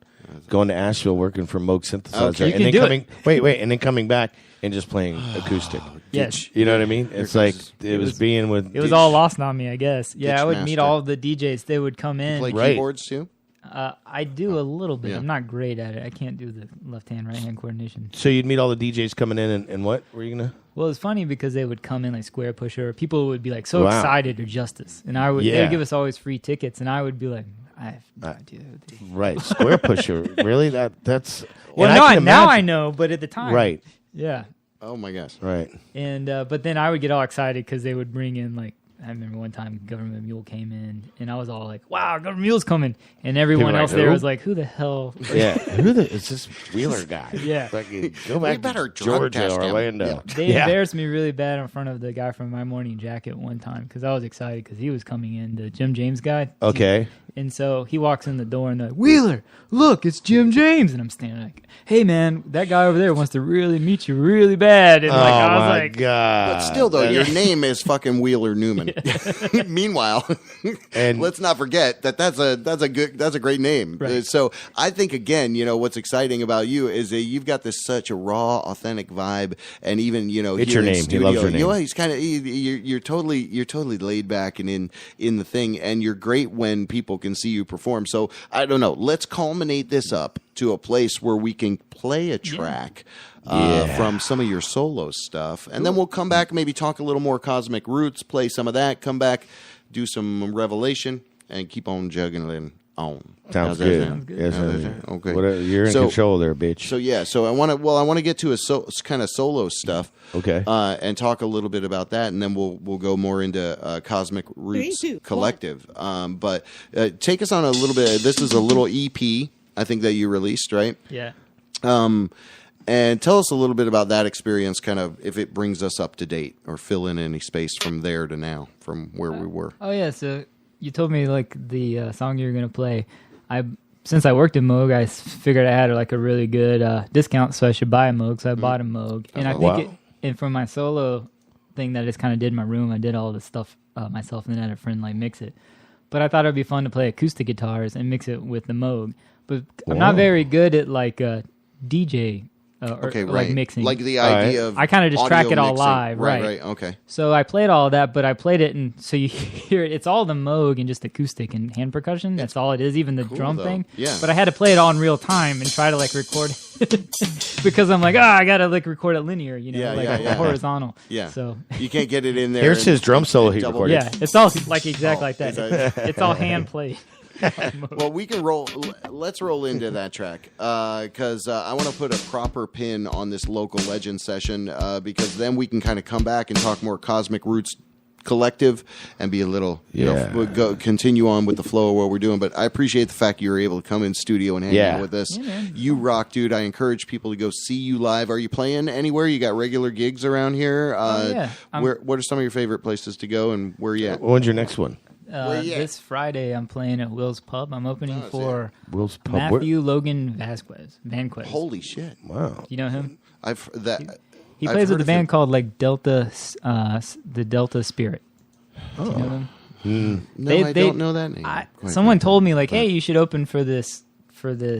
going to Asheville, working for Moog Synthesizer, Okay. You and then can do coming. Wait, and then coming back and just playing acoustic. Yes. You know what I mean? It's like it was being with. It was all lost on me, I guess. Yeah, I would meet Ditchmaster. all the DJs. They would come in. Play Right. keyboards too. I do a little bit. Yeah. I'm not great at it. I can't do the left hand, right hand coordination. So you'd meet all the DJs coming in, and what were you gonna? Well, it's funny because they would come in like Square Pusher. Or people would be like so Wow. excited or Justice, and they Yeah. would give us always free tickets, and I would be like, I have no idea. Right, Square Pusher. Really? That's Well, and now can now I imagine- know, but at the time, Right, Yeah, Oh my gosh. right. and but then I would get all excited because they would bring in like I remember one time Government Mule came in, and I was all like, "Wow, Government Mule's coming!" And everyone else there was like, "Who the hell?" Yeah, it's this Wheeler guy. Yeah, fucking go back to Georgia, Orlando. Yeah. They embarrassed me really bad in front of the guy from My Morning Jacket one time because I was excited because he was coming in, the Jim James guy. Okay. And so he walks in the door and they're like, "Wheeler, look, it's Jim James." And I'm standing like, "Hey, man, that guy over there wants to really meet you really bad." And like, I was like, God. But still, though, your name is fucking Wheeler Newman. Meanwhile, and let's not forget that's a great name. Right. So I think again, what's exciting about you is that you've got this such a raw, authentic vibe, and even it's here your in name. studio, He loves your name. He's kind of you're totally laid back and in the thing, and you're great when people can see you perform. So I don't know. Let's culminate this up to a place where we can play a track from some of your solo stuff, and then we'll come back, maybe talk a little more Cosmic Roots, play some of that, come back, do some Revelation, and keep on juggling it on. Sounds good. Yes, okay. Whatever, you're in control there, bitch. So I want to get to kind of solo stuff. Okay. And talk a little bit about that, and then we'll go more into Cosmic Roots Collective. But take us on a little bit. This is a little EP, I think, that you released, right? yeah. And tell us a little bit about that experience, kind of if it brings us up to date, or fill in any space from there to now, from where we were. Oh yeah, so you told me like the song you were gonna play. Since I worked at Moog, I figured I had like a really good discount, so I should buy a Moog. So I bought a Moog, and I think and for my solo thing that I just kind of did in my room, I did all the stuff myself, and then I had a friend like mix it. But I thought it'd be fun to play acoustic guitars and mix it with the Moog. But I'm not very good at like DJ. Like mixing, like the idea of I kind of just track it all mixing. live, right? Okay. So I played all of that, but I played it, and so you hear it. It's all the Moog and just acoustic and hand percussion. That's all it is, even the drum thing. Yeah. But I had to play it all in real time and try to like record because I'm like, I gotta like record it linear, horizontal. Yeah. So you can't get it in there. Here's his drum solo he recorded. yeah, it's all like exactly like that. It's all hand played. Well, we can roll. Let's roll into that track because I want to put a proper pin on this local legend session because then we can kind of come back and talk more Cosmic Roots Collective and be a little, continue on with the flow of what we're doing. But I appreciate the fact you were able to come in studio and hang out with us. Yeah, you rock, dude. I encourage people to go see you live. Are you playing anywhere? You got regular gigs around here? What are some of your favorite places to go, and where are you at? When's your next one? This Friday, I'm playing at Will's Pub. I'm opening for Will's Pub. Matthew Logan Vanquez. Holy shit! Wow, you know him? He I've plays with heard a of band him. called like Delta, the Delta Spirit. Do you know them? No, I don't know that name. Someone told me like, hey, you should open for this because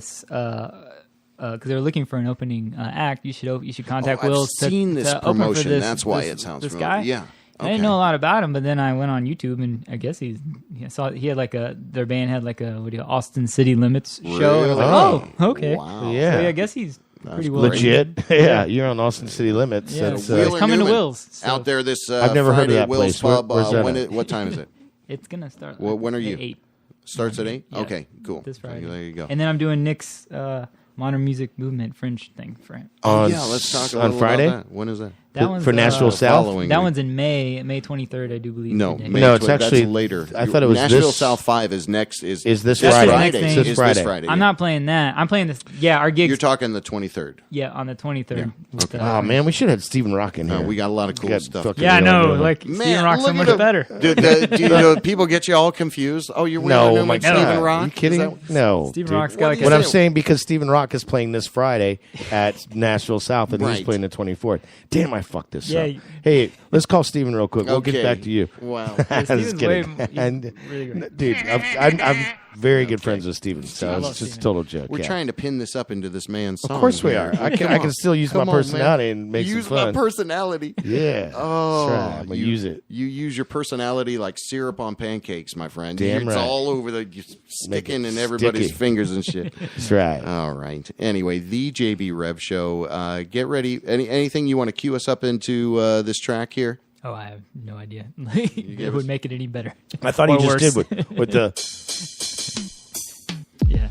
they're looking for an opening act. You should contact Will. I've seen this promotion. That's why it sounds this familiar. guy. Yeah. I didn't know a lot about him, but then I went on YouTube and I guess he had like their band had like a Austin City Limits show. And I was like, okay. Wow. Yeah. So I guess he's pretty well legit. Yeah, you're on Austin City Limits. Yeah, That's, he's coming to Will's. So. Out there this I've never Friday heard of at that Will's place. Pub. Where's that What time is it? It's going to start when are you? at 8. Starts at 8? Yeah. Okay, cool. This Friday. There you go. And then I'm doing Nick's Modern Music Movement Fringe thing for him. Let's talk a little on Friday. about that. When is that? That one's for Nashville South. That one's in May 23rd, I do believe. No, it's actually that's later. I thought it was Nashville this, South 5 is next. Is this Friday? Friday? Next This Friday. I'm not playing that. I'm playing this. Yeah, our gigs. You're talking the 23rd. Yeah, on the 23rd. Yeah. Okay. Oh man, we should have Stephen Rock in here. We got a lot of cool stuff. Yeah, I know. Like Stephen Rock's so much better. Do people get you all confused? Oh, you're wearing like Stephen Rock? Are you kidding? No. Stephen Rock's got what I'm saying, because Stephen Rock is playing this Friday at Nashville South, and he's playing the 24th. Damn, I fucked this up. Hey, let's call Steven real quick. We'll get back to you. Wow. I'm just kidding. Really great. Dude, I'm very good friends with Steven, so it's just a total joke. We're trying to pin this up into this man's song. Of course we are. I can still use my personality and make some fun. Use my personality. Yeah. Oh, I'm going to use it. You use your personality like syrup on pancakes, my friend. Damn it's right. all over sticking in everybody's fingers and shit. That's right. All right. Anyway, the JB Rev Show. Get ready. Anything you want to cue us up into this track here? Oh, I have no idea. It would make it any better. I thought he just did with the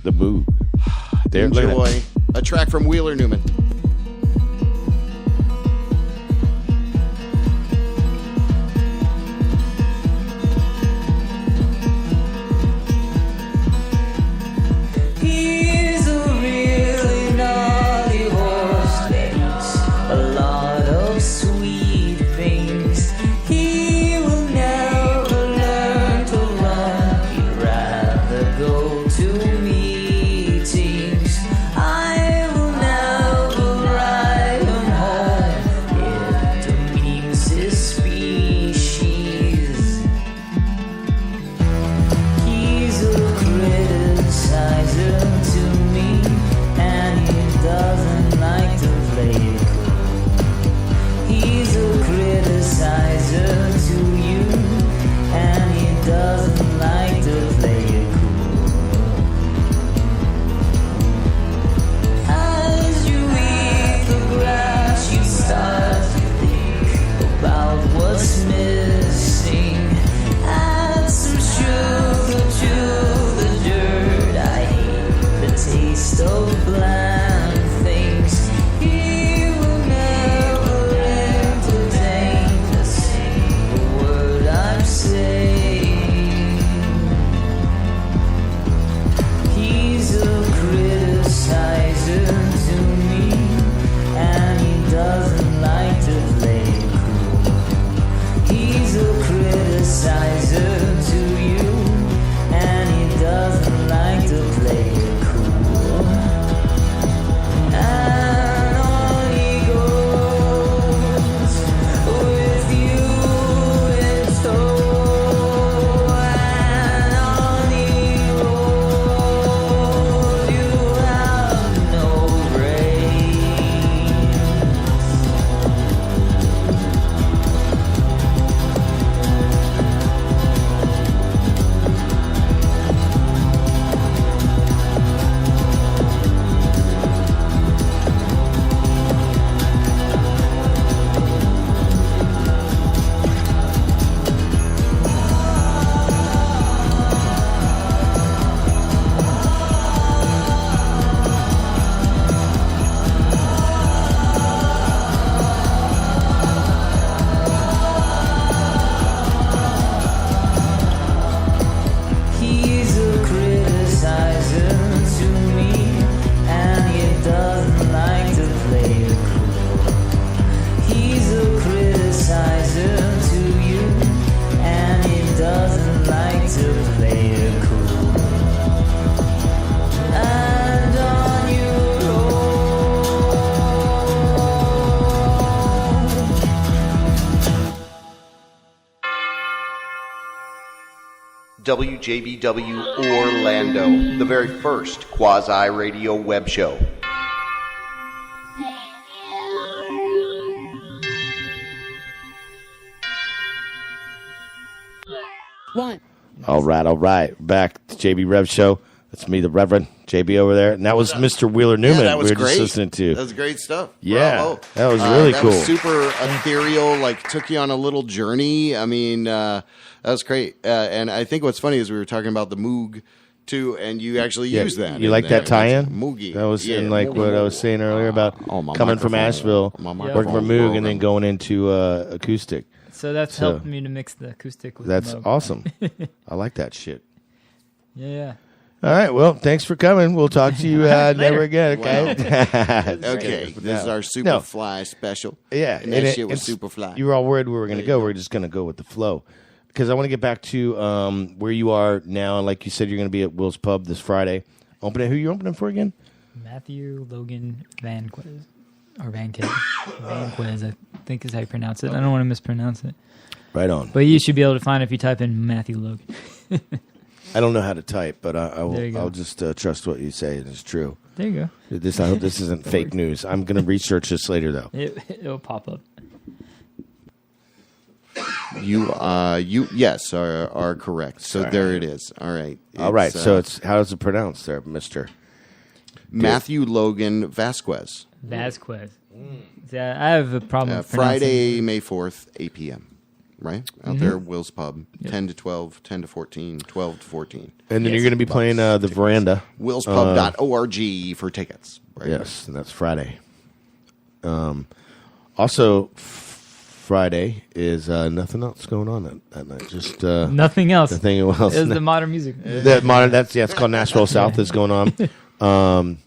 the move. There, enjoy a track from Wheeler Newman. WJBW Orlando, the very first quasi-radio web show. All right. Back to JB Rev Show. That's me, the Reverend JB over there. And that was Mr. Wheeler Newman that was we were great. just listening to. That was great stuff. Yeah, Bravo. that was really that cool. Was super ethereal, like took you on a little journey. I mean, that was great. And I think what's funny is we were talking about the Moog too, and you actually use that. You in like there. that tie-in? Moogie. That was in Moogie. what I was saying earlier about my coming from microphone. Asheville, My working microphone for Moog, broke. and then going into acoustic. So that's helped me to mix the acoustic with That's the Moog. awesome. I like that shit. Yeah. All right, well, thanks for coming. We'll talk to you never again, okay? Okay, this is our Superfly special. Yeah. And that shit was Superfly. You were all worried we were going to go. We're just going to go with the flow. Because I want to get back to where you are now. And like you said, you're going to be at Will's Pub this Friday. Who are you opening for again? Matthew Logan Vanquez. Or Vanquez. Vanquez, I think is how you pronounce it. I don't want to mispronounce it. Right on. But you should be able to find it if you type in Matthew Logan. I don't know how to type, but I will. There you go. I'll just trust what you say. It's true. There you go. I hope this isn't fake news. I'm going to research this later, though. It'll pop up. You yes are correct. So there it is. All right. All right. So it's how is it pronounced there, Mister Matthew Logan Vasquez. Vasquez. Yeah, I have a problem with Friday, May 4th, 8 p.m. Right? Out there at Will's Pub. 10 to 12, 10 to 14, 12 to 14. And then you're going to be playing the Veranda. WillsPub.org for tickets. Right? Yes, and that's Friday. Also, Friday is nothing else going on that night. Just nothing else. Nothing else. It was the modern music. It's called Nashville South is going on.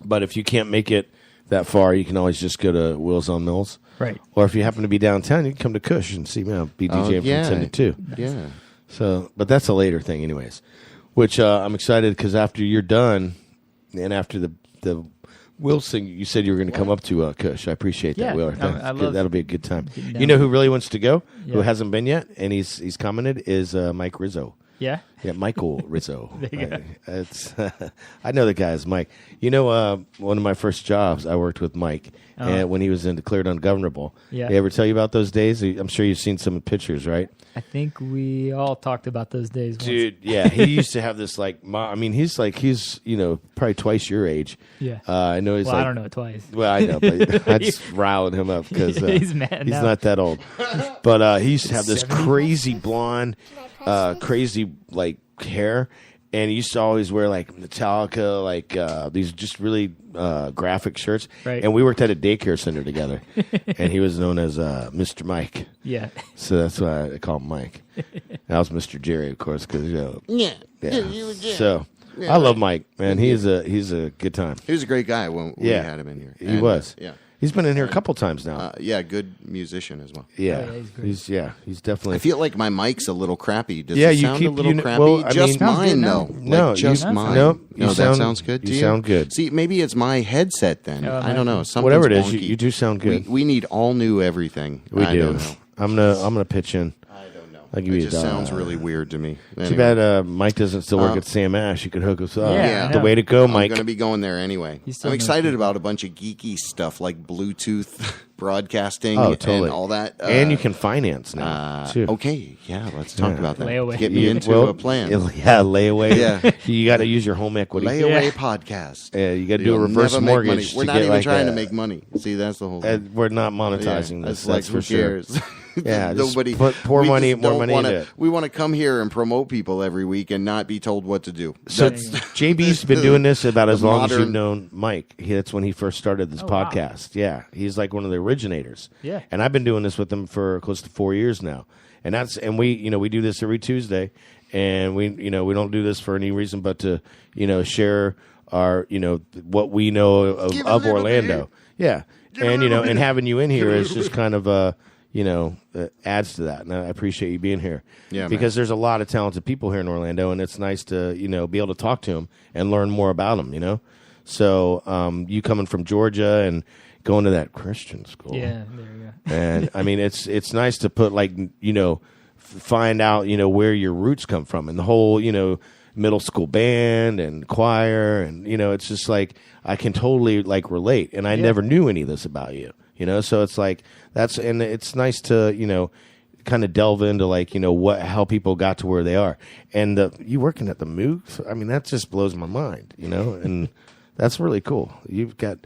But if you can't make it that far, you can always just go to Will's on Mills. Right. Or if you happen to be downtown, you can come to Cush and see me. I'll be DJing from 10 to 2. Yeah. So, but that's a later thing anyways, which I'm excited because after you're done and after the Will's thing, you said you were going to come up to Cush. I appreciate that, Yeah, Wheeler. I love That'll be a good time. down. You know who really wants to go, who Yeah. hasn't been yet, and he's commented, is Mike Rizzo. Yeah? Yeah, Michael Rizzo. There you go. It's I know the guy is Mike. You know, one of my first jobs, I worked with Mike, and when he was in Declared Ungovernable. Yeah. He ever tell you about those days? I'm sure you've seen some pictures, right? I think we all talked about those days once. Dude, yeah, he used to have this he's probably twice your age. Yeah. I know he's Well, like, I don't know it twice. Well, I know, but I just riling him up because He's mad he's now. not that old. But he used to have this crazy blonde, crazy like hair, and he used to always wear like Metallica, like these just really graphic shirts. Right. And we worked at a daycare center together, and he was known as Mr. Mike. Yeah. So that's why I call him Mike. And I was Mr. Jerry, of course, because Yeah. So I love Mike, man. He's a good time. He was a great guy when we had him in here. He was. Yeah. He's been in here a couple times now. Yeah, good musician as well. Yeah, he's great. he's definitely. I feel like my mic's a little crappy. Does Yeah, it you sound keep- a little you- crappy? well, I Just mean- mine, Sounds though. good No, Like, just you- mine. nope, No, you that sound- sounds good to you you. sound good. See, maybe it's my headset then. Oh, I don't know. Something's Whatever it is, wonky. you do sound good. We need all new everything. We I do. don't know. I'm gonna pitch in. I don't know. I'll give It you a just dollar. sounds really weird to me. Too Anyway. bad Mike doesn't still work at Sam Ash. You could hook us up. Yeah, I The know. way to go, I'm Mike. going to be going there anyway. He's still I'm no excited kid. about a bunch of geeky stuff like Bluetooth broadcasting Oh, totally. and all that. And you can finance now too. Okay, yeah, let's talk about that. Layaway. Get me into a plan. Yeah, layaway. Yeah. You got to use your home equity. Layaway Yeah. podcast. Yeah, you got to do You'll a reverse never make money. mortgage. We're to not get even like trying a- to make money. See, that's the whole thing. We're not monetizing Yeah, this. it's like, That's who for sure. cares? Yeah, just Nobody. put more we money just more don't money wanna- into it. We want to come here and promote people every week and not be told what to do. So JB's been doing this about as the long as you've modern- known Mike. That's when he first started this Oh, wow. podcast. Yeah, he's like one of the originators. Yeah. and I've been doing this with him for close to 4 years now. And we do this every Tuesday, and we don't do this for any reason but to share our what we know of Orlando. Yeah, and and having you in here is just kind of adds to that, and I appreciate you being here. Yeah, because there's a lot of talented people here in Orlando, and it's nice to be able to talk to them and learn more about them. So you coming from Georgia and going to that Christian school, Yeah, there you go. and I mean it's nice to put find out, where your roots come from, and the whole, middle school band and choir, and it's just like I can totally like relate, and I never knew any of this about you, so it's like and it's nice to kind of delve into like how people got to where they are, and you working at the Moog, I mean that just blows my mind, and that's really cool. You've got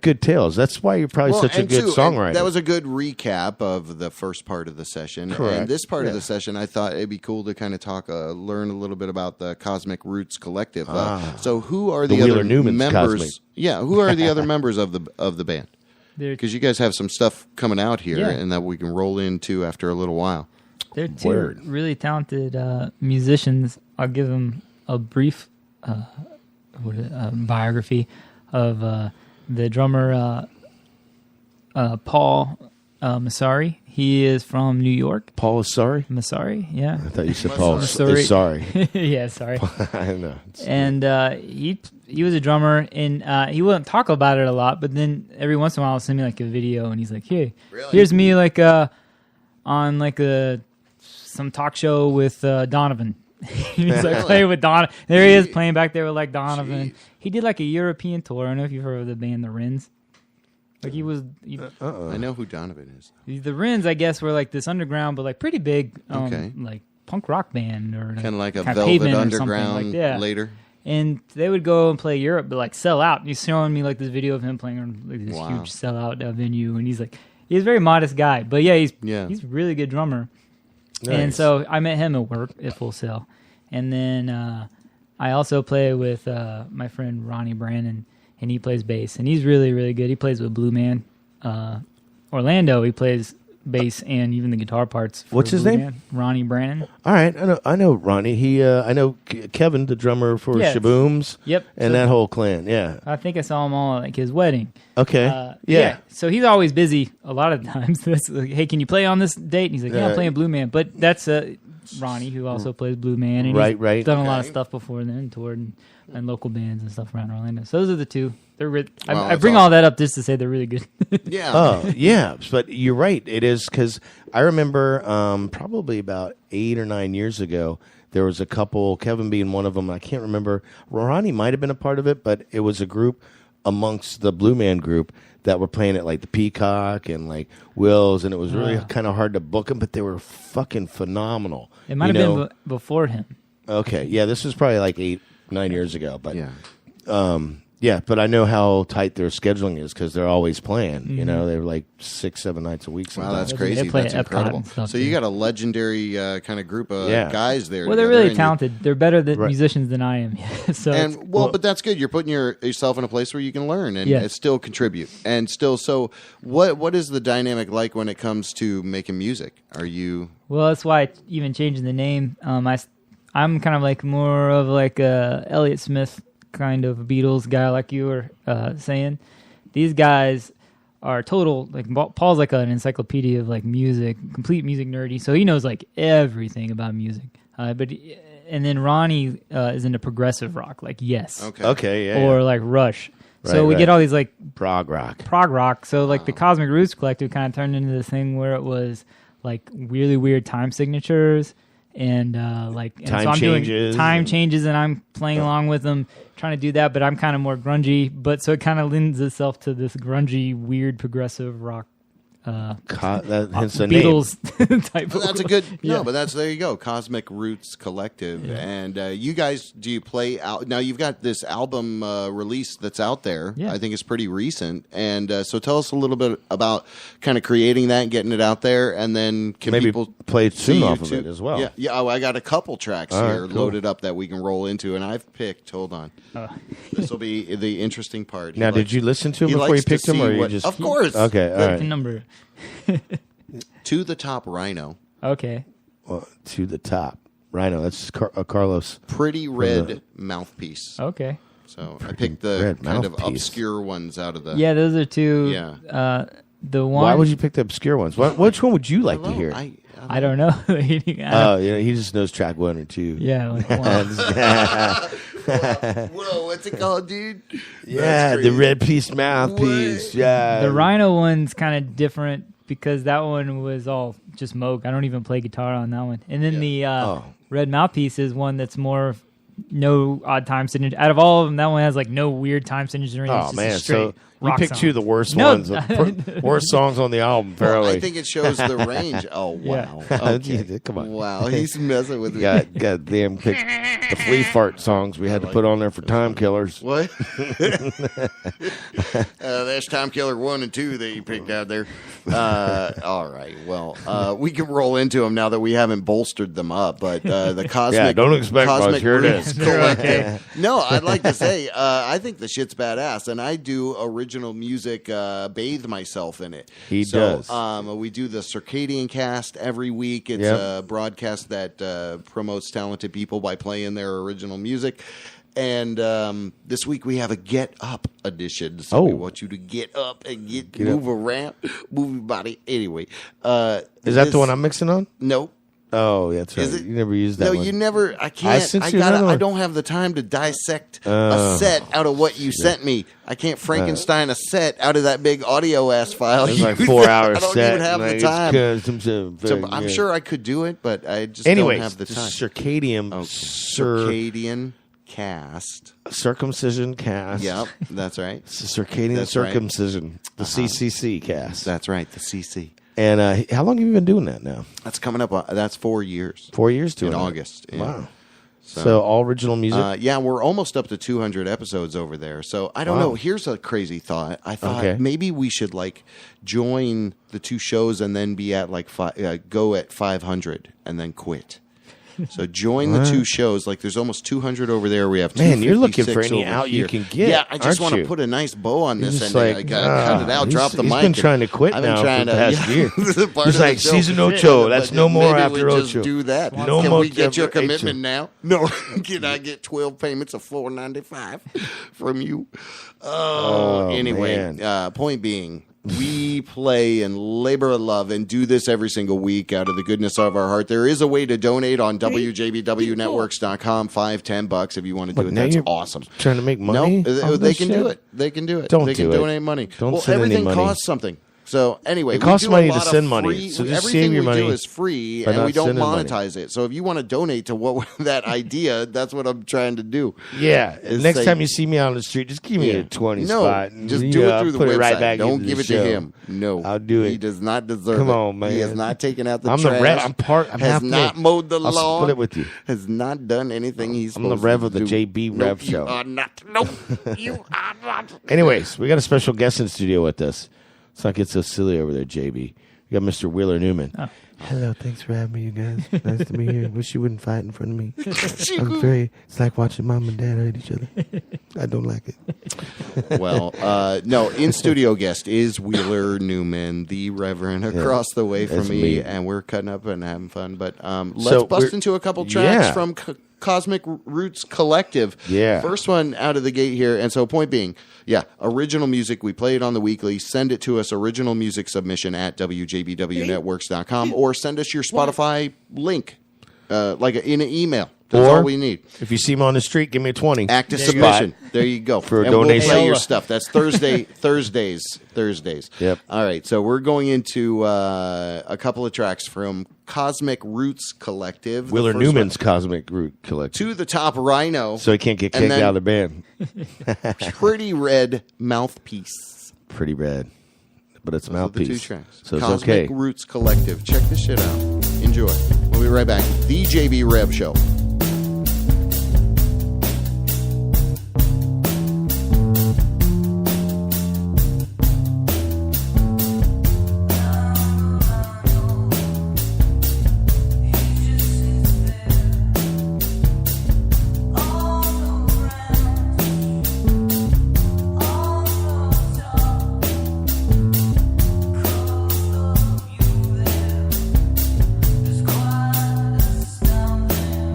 good tales. That's why you're probably such a good songwriter. That was a good recap of the first part of the session. Correct. And this part of the session, I thought it'd be cool to kind of learn a little bit about the Cosmic Roots Collective. So who are the Wheeler other Newman's members? Cosmic. Yeah, who are the other members of the band? Because you guys have some stuff coming out here, and that we can roll into after a little while. They're two really talented musicians. I'll give them a brief biography of the drummer, Paul Massari. He is from New York. Paul is sorry? Massari, yeah. I thought you said Paul is sorry. Yeah, sorry. I know. And he was a drummer, and he wouldn't talk about it a lot, but then every once in a while he'll send me like a video, and he's like, hey, here's me like on like some talk show with Donovan. He's like playing with Donovan. There he is playing back there with like Donovan. Jeez. He did like a European tour. I don't know if you've heard of the band The Wrens. Like he was. I know who Donovan is. The Wrens, I guess, were like this underground, but like pretty big, like punk rock band or kind of like a Velvet Underground like later. And they would go and play Europe, but like sell out. He's showing me like this video of him playing on like this huge sellout venue, and he's a very modest guy, but he's a really good drummer. Nice. And so I met him at work at Full Sail. And then I also play with my friend Ronnie Brannon, and he plays bass. And he's really, really good. He plays with Blue Man. Orlando, he plays bass and even the guitar parts. What's his name? Ronnie Brannon. All right, I know Ronnie. I know Kevin, the drummer for Shabooms. Yep, and that whole clan. Yeah, I think I saw him all at like his wedding. Okay, So he's always busy a lot of times. That's like, hey, can you play on this date? And he's like, yeah, I'm playing Blue Man. But that's Ronnie, who also plays Blue Man, and he's done a lot of stuff before then, toured and local bands and stuff around Orlando. So those are the two. They're I bring all that up just to say they're really good. Yeah. But you're right. It is because I remember probably about 8 or 9 years ago, there was a couple, Kevin being one of them. I can't remember. Ronnie might have been a part of it, but it was a group amongst the Blue Man group that were playing at like the Peacock and like Will's, and it was really kind of hard to book them, but they were fucking phenomenal. It might have been before him. Okay, yeah, this was probably like 8, 9 years ago, but yeah, but I know how tight their scheduling is because they're always playing. Mm-hmm. They're like 6, 7 nights a week. Sometimes. Wow, that's crazy. That's incredible. So you got a legendary kind of group of guys there. Well, they're really talented. They're better musicians than I am. But that's good. You're putting yourself in a place where you can learn and still contribute. And still, so what is the dynamic like when it comes to making music? Are you? Well, that's why even changing the name. I'm kind of like more of like a Elliott Smith kind of Beatles guy, like you were saying. These guys are total, like Paul's like an encyclopedia of like music, complete music nerdy, so he knows like everything about music. And then Ronnie is into progressive rock, like Yes, or like Rush. So we get all these like prog rock. So like the Cosmic Roots Collective kind of turned into this thing where it was like really weird time signatures. And changes. Doing time changes, and I'm playing along with them, trying to do that. But I'm kind of more grungy, so it kind of lends itself to this grungy, weird, progressive rock. Hence the Beatles type. But that's a good there you go, Cosmic Roots Collective. And you guys, do you play out now? You've got this album release that's out there. I think it's pretty recent. And so tell us a little bit about kind of creating that and getting it out there, and then can maybe people play soon off of it as well? Yeah. I got a couple tracks loaded up that we can roll into, and I've picked. Hold on, this will be the interesting part. Now, did you listen to him before you picked him, or you just? Of course. Okay, all right. Number. To the Top Rhino. Okay. Well, To the Top Rhino. That's Carlos. Pretty Red Mouthpiece. Okay. So I picked the kind of obscure ones out of the. Yeah, those are two. Yeah. The one. Why would you pick the obscure ones? Which one would you like to hear? I don't know. He just knows track 1 or 2. Yeah. Like, whoa, what's it called, dude? Yeah, the Red Piece Mouthpiece. Yeah. The Rhino one's kind of different because that one was all just Moog. I don't even play guitar on that one. And then the Red Mouthpiece is one that's more no odd time signature. Out of all of them, that one has like no weird time signature. Oh man, so you picked two of the worst ones, worst songs on the album. Apparently, I think it shows the range. Oh wow, okay. Come on, wow, he's messing with me. God damn, picked the flea fart songs we had to put on there for time killers. What? That's Time Killer 1 and 2 that you picked out there. All right, well, we can roll into them now that we haven't bolstered them up. But the Cosmic, don't expect Cosmic here it is. Collective. No, I'd like to say I think the shit's badass, and I do original music, bathe myself in it. He does. We do the Circadian Cast every week. It's a broadcast that promotes talented people by playing their original music. And this week we have a Get Up edition. So we want you to get up and move around, move your body. Anyway. Is that the one I'm mixing on? Nope. Oh, that's right. You never used that one. No, you never. I can't. I don't have the time to dissect a set out of what you sent me. I can't Frankenstein a set out of that big audio ass file. It's like 4 hours I don't set. even have the time. So I'm sure I could do it, but I just don't have the time. Circadian Cast. Circumcision Cast. Yep, that's right. Circadian Circumcision. Right. The CCC Cast. That's right, the CC. And how long have you been doing that now? That's coming up. That's 4 years. 4 years to in August. Yeah. Wow. So all original music? Yeah, we're almost up to 200 episodes over there. So I don't know. Here's a crazy thought. I thought maybe we should like join the two shows and then be at like go at 500 and then quit. So join the two shows. Like there's almost 200 over there. We have 256 Man, you're looking for any out you can get. Yeah, I just want to put a nice bow on this and like, cut it out, drop the mic. He's been trying to quit now for the past year. He's like, season Ocho. That's no more after Ocho. Just do that. No Can more we get your commitment now? No. Can I get 12 payments of $4.95 from you? Anyway, point being, we play and labor of love and do this every single week out of the goodness of our heart. There is a way to donate on WJBWnetworks.com, $5-10 if you want to do it. That's awesome. Trying to make money? No, they can do it. They can do it. Don't they can donate money. Don't send everything any money. costs something. So anyway, it costs money to send money. money. So just everything save your we money. do is free, and we don't monetize it. So if you want to donate to that idea, that's what I'm trying to do. Yeah. Next time you see me on the street, just give me a 20 spot. Just do it through the website. Right back don't give it to him. No, I'll do it. He does not deserve it. Come on, man. He has not taken out the I'm trash. the rev. I'm has not mowed the lawn. I'll split it with you. Has not done anything he's supposed to do. I'm the rev of the JB Rev Show. You are not. Nope. You are not. Anyways, we got a special guest in the studio with us. Let's not get so silly over there, JB. We got Mr. Wheeler Newman. Oh. Hello, thanks for having me, you guys. Nice to be here. Wish you wouldn't fight in front of me. It's like watching mom and dad hurt each other. I don't like it. Well, no, in-studio guest is Wheeler Newman, the Reverend, across the way from me, and we're cutting up and having fun. But let's bust into a couple tracks from Cosmic Roots Collective. Yeah. First one out of the gate here. And so point being, original music. We play it on the weekly. Send it to us, original music submission at WJBWnetworks.com, or send us your Spotify link like in an email. That's all we need. If you see him on the street, give me a 20. Active submission. There you go. For a and donation. We'll play your stuff. That's Thursdays. Yep. All right. So we're going into a couple of tracks from Cosmic Roots Collective. Wheeler Newman's Cosmic Root Collective. To the Top Rhino. So he can't get kicked out of the band. Pretty Red Mouthpiece. Pretty red. But it's Those mouthpiece. Are the two tracks. So it's Cosmic okay. Roots Collective. Check this shit out. Enjoy. We'll be right back. The JB Rev Show. There's quite a stumbling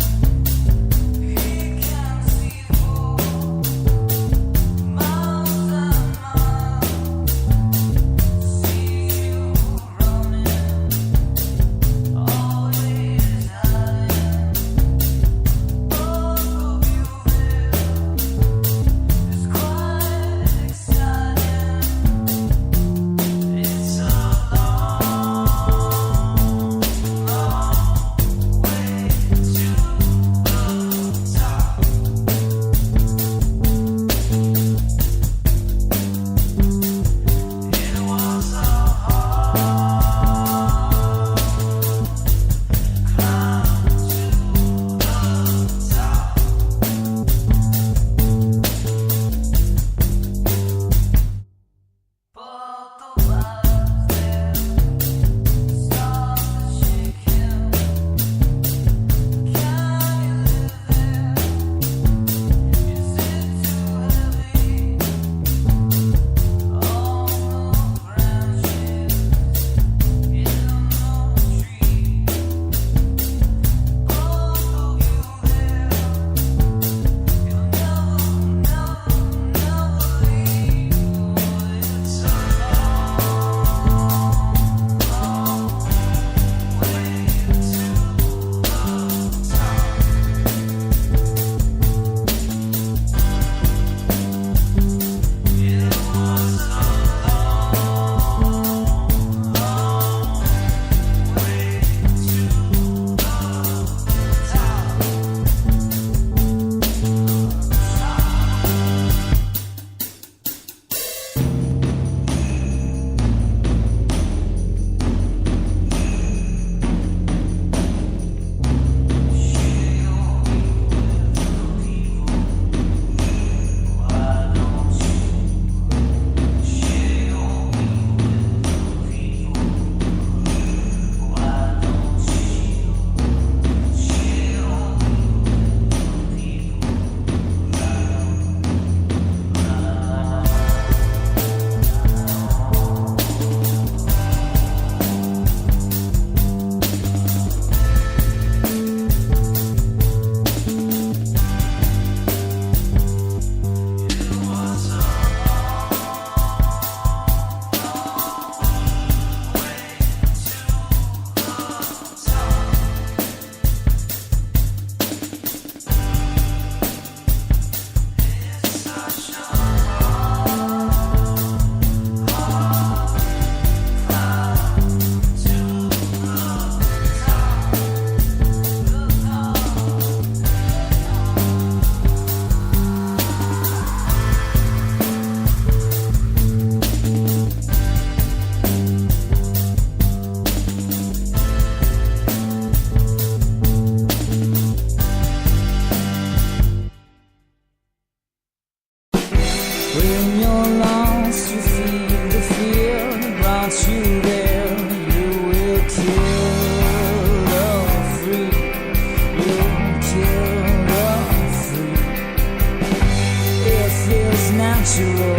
natural.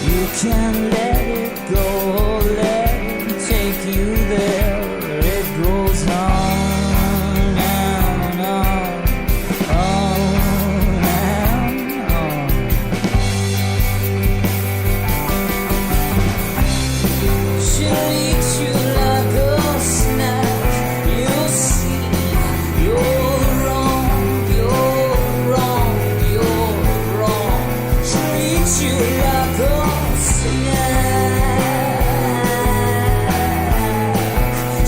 You can let it go, let it take you there. It goes on and on, on and on. She'll eat you like a snack. You'll see you're wrong, you're wrong, you're wrong. She'll eat you like a snack.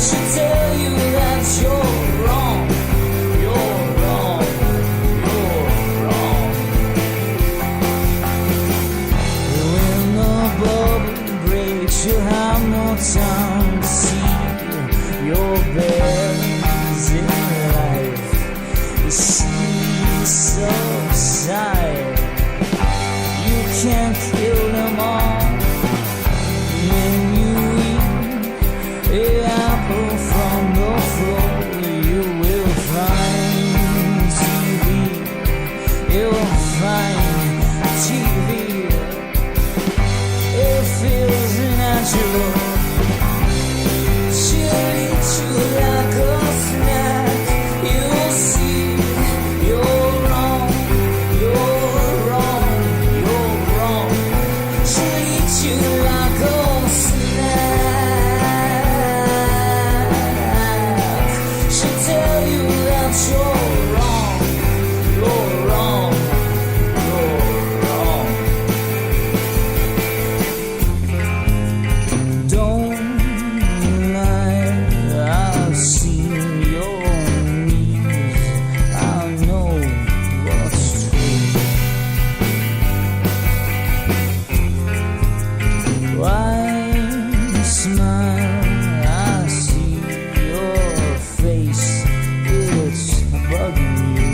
She'll tell you that you're wrong, you're wrong, you're wrong. When the bubble breaks, you'll have no time to see your bearings in life. The sea subside. You can't kill them all. When you eat an apple from the floor, you will find TV. You'll find TV. It feels natural. She'll eat you like a snack. You'll see you're wrong, you're wrong, you're wrong. She'll eat you like a snack. She'll tell you that you're wrong, you're wrong, you're wrong. Don't lie, I've seen your knees. I know what's true. Why smile? I see your face. It's bugging you.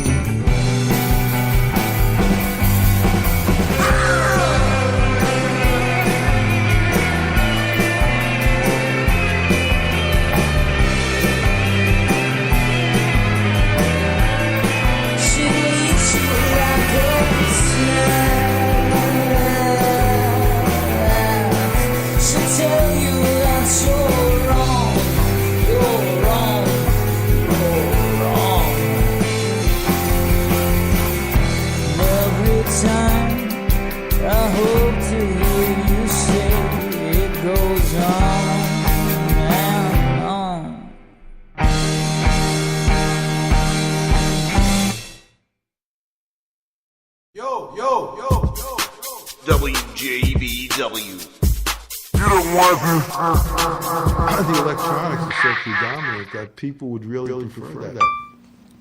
She'll eat you like a snack. She'll tell you that you're wrong, you're wrong, you're wrong. Every time I hope to hear you say it goes on and on. WJBW. The electronics is so predominant that people would really prefer that.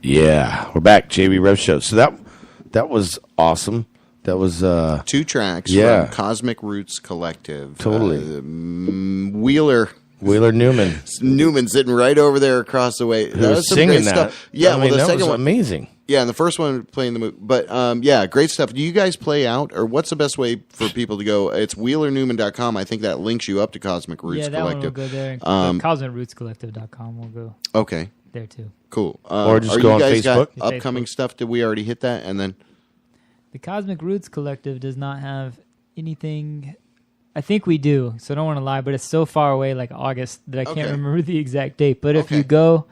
Yeah, we're back, JB Rev Show. So that was awesome. That was 2 tracks yeah. from Cosmic Roots Collective. Totally. Wheeler Newman. Newman sitting right over there across the way. Who was some singing great that. stuff. Yeah, I mean, well, the that second was one, amazing. Yeah, and the first one playing the movie. But yeah, great stuff. Do you guys play out, or what's the best way for people to go? It's WheelerNewman.com. I think that links you up to Cosmic Roots Yeah, that Collective. one will go there. CosmicRootsCollective.com will go Okay, there too. cool. Or just are go you on guys Facebook? Got upcoming stuff? Did we already hit that? And then The Cosmic Roots Collective does not have anything. I think we do, so I don't want to lie, but it's so far away, like August, that I can't Okay. remember the exact date. But if you go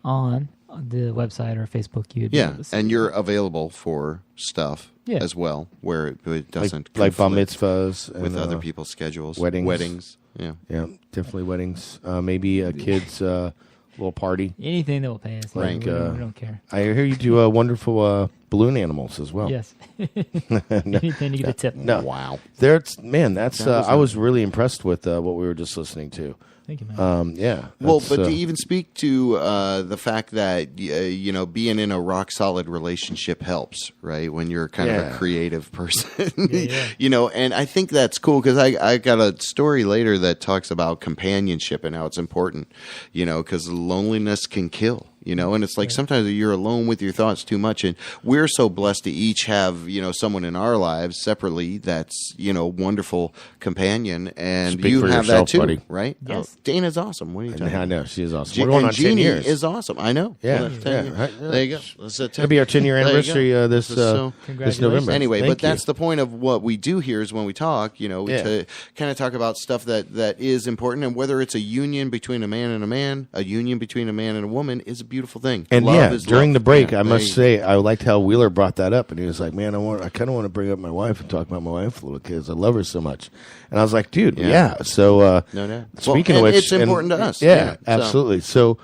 on the website or Facebook, you'd be able to see and you're available for stuff Yeah. as well, where it doesn't like bar conflict mitzvahs with and, other people's schedules, weddings. Yeah, Yeah, definitely weddings. Maybe a kid's little party. anything that will pay us. Like, we don't care. I hear you do wonderful balloon animals as well. Yes. Anything to get a tip. No. Wow. That's I was really impressed with what we were just listening to. Thank you, man. Yeah. Well, but to even speak to the fact that being in a rock solid relationship helps, right? When you're kind of a creative person, and I think that's cool because I got a story later that talks about companionship and how it's important, because loneliness can kill. And it's like sometimes you're alone with your thoughts too much, and we're so blessed to each have, someone in our lives separately that's, wonderful companion, and Speak you for have yourself, that too, buddy. right? Yes. Oh, Dana's awesome. What are you talking about? I know, she is awesome. Je- We're going and on 10 Jeannie years. is awesome. I know. Yeah, Well, 10 years. right. There you go. That's It'll be our 10-year There you anniversary go. this November. Anyway, Thank but that's you. the point of what we do here is when we talk, to kind of talk about stuff that is important, and whether it's a union between a man and a man, a union between a man and a woman is a beautiful thing. And love is during love. the break, Yeah, I there must you say I liked how Wheeler brought that up, and he was like, "Man, I kind of want to bring up my wife and talk about my wife a little because I love her so much." And I was like, "Dude, yeah." So, No doubt. speaking Well, of and which, it's important to us. Yeah, Yeah, so- absolutely. So,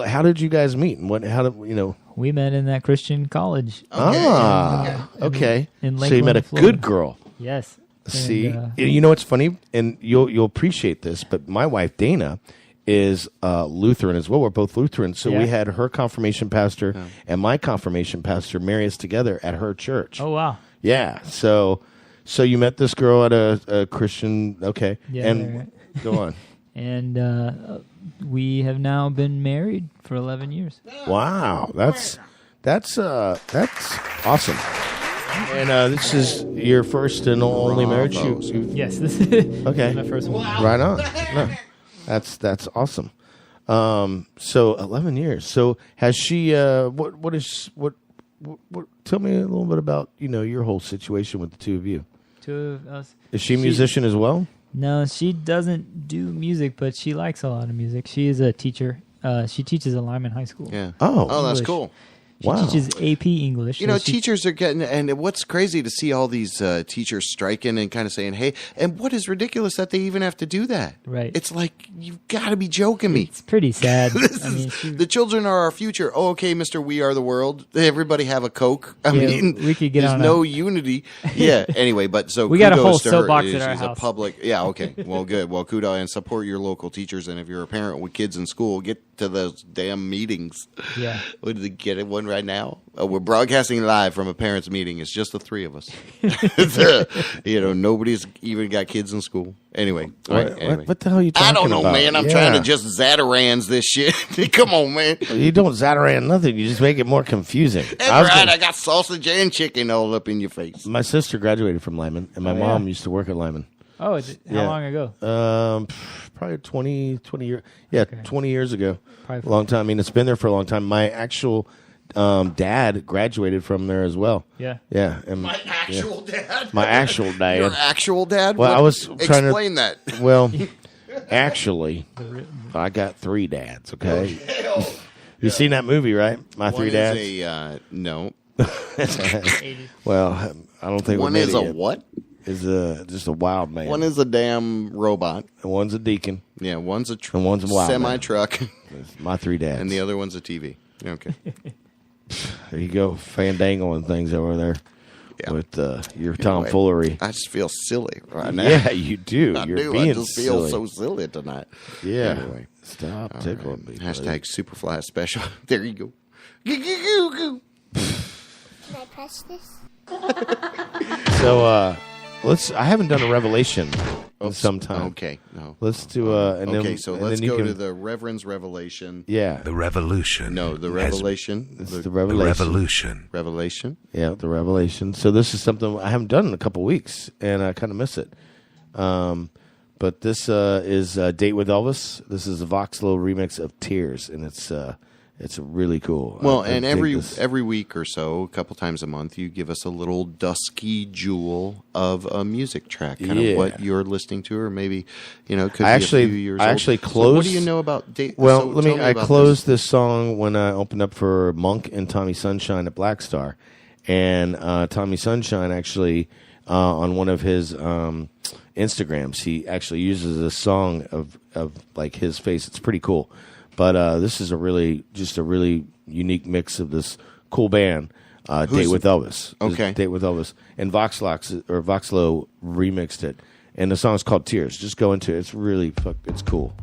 how did you guys meet, and We met in that Christian college. Okay. In So you met a Lakeland, Florida. good girl. Yes. See, And, you know what's funny, and you'll appreciate this, but my wife Dana is Lutheran as well. We're both Lutheran, so Yeah. we had her confirmation pastor and my confirmation pastor marry us together at her church. Oh wow. Yeah, so you met this girl at a Christian, okay, Yeah, and right. go on. And we have now been married for 11 years. Wow, that's awesome. And this is your first and only marriage. Yes, this is Okay. my first one. Right on. No, that's awesome. So 11 years. So has she? What tell me a little bit about your whole situation with the two of you. Two of us. Is she a musician as well? No, she doesn't do music, but she likes a lot of music. She is a teacher. She teaches at Lyman High School. Yeah. Oh, that's English. cool. She teaches AP English. so she- Teachers are getting, and what's crazy to see all these teachers striking and kind of saying, hey, and what is ridiculous that they even have to do that. Right. It's like, you've got to be joking me. It's pretty sad. The children are our future. Oh, okay, Mr. We Are the World. Everybody have a Coke. I mean, we could get there's on no unity. Yeah, anyway, but so We got a kudos whole to her. soapbox at our She's house. a public, yeah, okay. Well, good. Well, kudos, and support your local teachers, and if you're a parent with kids in school, get to those damn meetings. Yeah. What did they get one right now? We're broadcasting live from a parents' meeting. It's just the three of us. Nobody's even got kids in school. Anyway, all right, anyway. What the hell are you talking I don't know, about? man. I'm trying to just Zatarans this shit. Come on, man. You don't Zataran nothing. You just make it more confusing. That's right. I got sausage and chicken all up in your face. My sister graduated from Lyman, and my mom used to work at Lyman. Oh, how long ago? Probably 20 years. Yeah, 20 years ago. Probably A long time. I mean, it's been there for a long time. My actual dad graduated from there as well. Yeah. Yeah. And My actual dad? My actual dad. Your actual dad? Well, I was trying to explain that. Well, actually, I got 3 dads. Okay. You seen that movie, right? My 3 dads. No. Well, I don't think One we made is it a yet. what? Is just a wild man. One is a damn robot. And one's a deacon. Yeah, one's a And one's a wild man. semi-truck. My 3 dads. And the other one's a TV. Okay. There you go, fandangling things over there with your tomfoolery. I just feel silly right now. Yeah, you do. I You're do. being I just feel silly. so silly tonight. Yeah. Anyway. Stop tickling me. Hashtag Superfly Special. There you go. Can I press this? So I haven't done a revelation in some time. Okay, no. Let's do and then, Okay, so and let's then you go can- to the Reverend's Revelation. Yeah. The revolution. No, the has- Revelation. It's the revelation. revolution. Revelation. Yeah, the revelation. So this is something I haven't done in a couple weeks, and I kind of miss it. But this is Date with Elvis. This is a Voxlow remix of Tears, and it's really cool. Well, I and dig this. every week or so, a couple times a month, you give us a little dusky jewel of a music track, kind of what you're listening to, or maybe it could be a few years old. actually So closed. what do you know about Date? Well, so tell me I about closed this song when I opened up for Monk and Tommy Sunshine at Black Star, and Tommy Sunshine actually on one of his Instagrams, he actually uses a song of like his face. It's pretty cool. But this is a really unique mix of this cool band, Date with Elvis. Okay. Date with Elvis. And Voxlow remixed it. And the song's called Tears. Just go into it. It's really it's cool.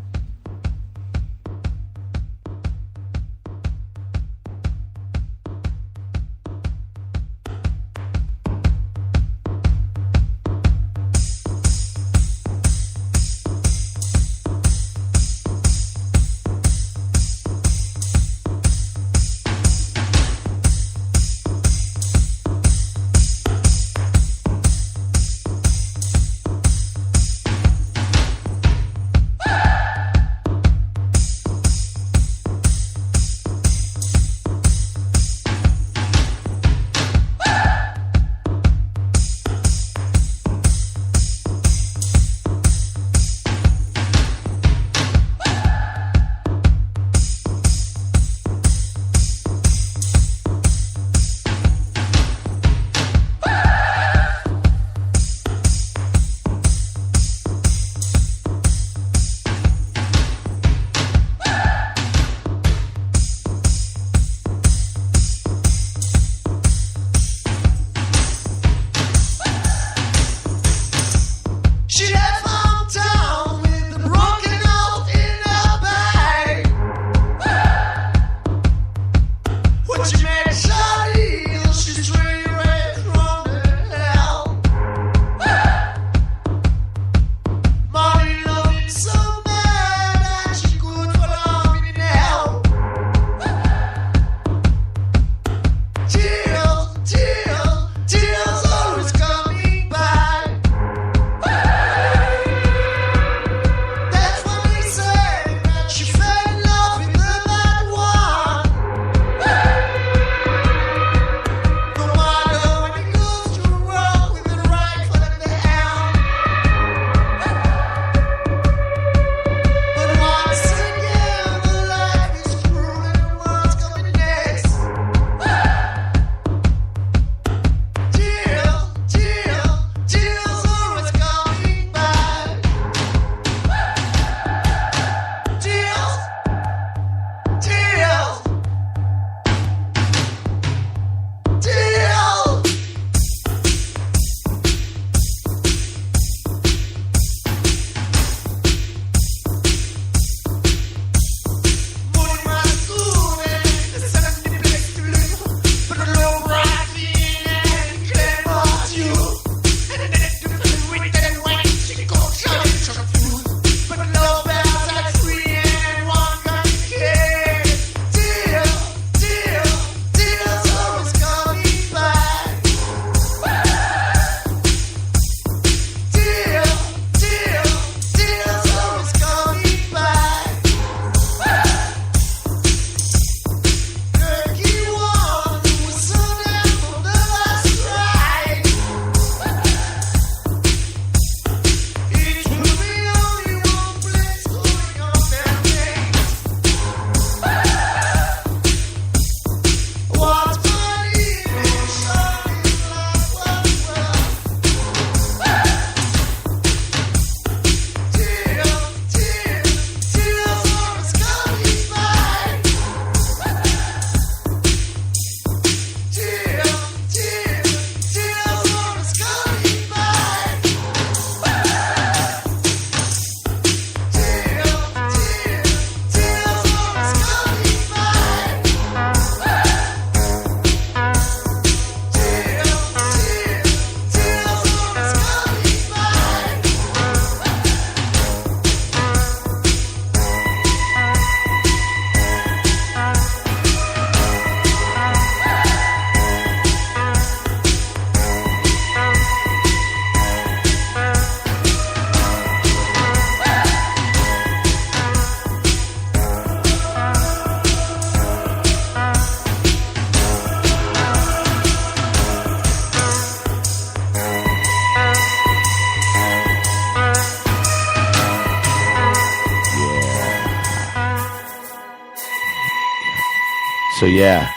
So yeah,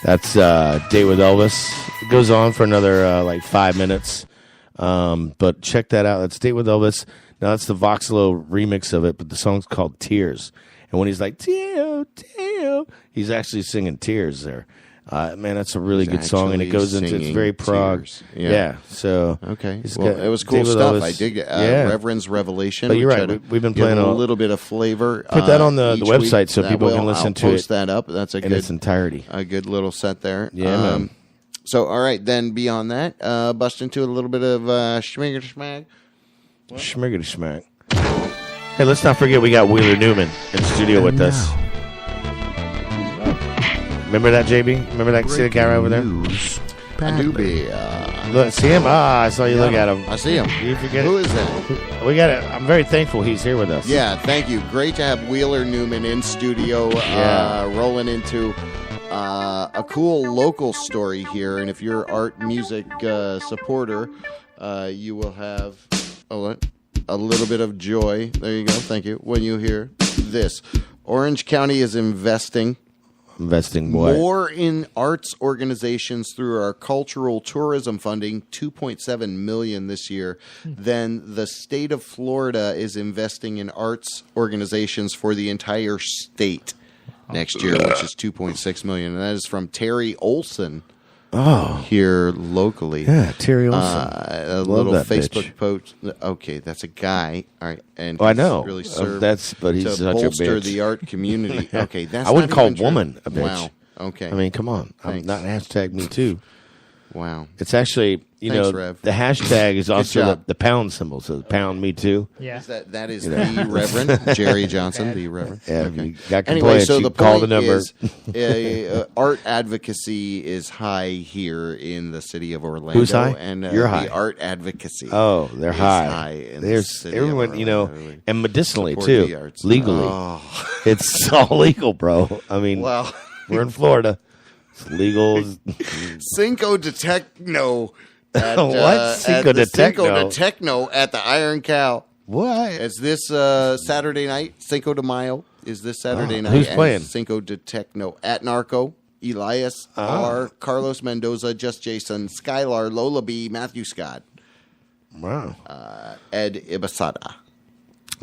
that's Date with Elvis. It goes on for another like 5 minutes, but check that out. That's Date with Elvis. Now that's the Voxlo remix of it, but the song's called Tears. And when he's like Tear, Tear, he's actually singing Tears there. Man, that's a really good song, and it goes into it's very prog. Yeah. So okay, well, it was cool stuff. I dig it. Reverend's Revelation. But you're right. We've been playing a little bit of flavor. Put that on the website so people can listen to it. Post that up. That's in its entirety. A good little set there. Yeah. Man. So all right, then beyond that, bust into a little bit of schmiggity schmag. Schmiggity schmag. Hey, let's not forget we got Wheeler Newman in studio with us. Remember that, JB? Remember that? See the guy right over there? Look, see him? I saw you look at him. I see him. You forget Who is that? We got it. I'm very thankful he's here with us. Yeah, thank you. Great to have Wheeler Newman in studio, rolling into a cool local story here. And if you're art music supporter, you will have a little bit of joy. There you go. Thank you. When you hear this, Orange County is investing what? More in arts organizations through our cultural tourism funding, $2.7 million this year, than the state of Florida is investing in arts organizations for the entire state next year, which is $2.6 million. And that is from Terry Olson. Here locally. Yeah, Terry Olson. A little Facebook post. Okay, that's a guy. All right, and I know. Really served but he's to such bolster a bitch. the art community. Okay, that's. I wouldn't not call even true. woman a bitch. Wow. Okay. I mean, come on. I'm not hashtag me too. Wow. It's actually, Thanks, Rev. the hashtag is also the pound symbol, so the pound me too. Yeah. That is the Reverend Jerry Johnson, the Reverend. Yeah, okay. you got Anyway, so the call point the number. is art advocacy is high here in the city of Orlando. Who's high? And You're high. The art advocacy. Oh, they're is high. in There's the city everyone, of Orlando. and medicinally Support the too, arts. legally. Oh. It's all legal, bro. I mean, Well, we're in Florida. It's legal. Cinco de Techno. At, What? Cinco de Techno? Cinco de Techno at the Iron Cow. What? It's this Saturday night. Cinco de Mayo is this Saturday night. Who's and playing? Cinco de Techno at Narco. Elias R. Carlos Mendoza, Just Jason, Skylar, Lola B, Matthew Scott. Wow. Ed Ibasada.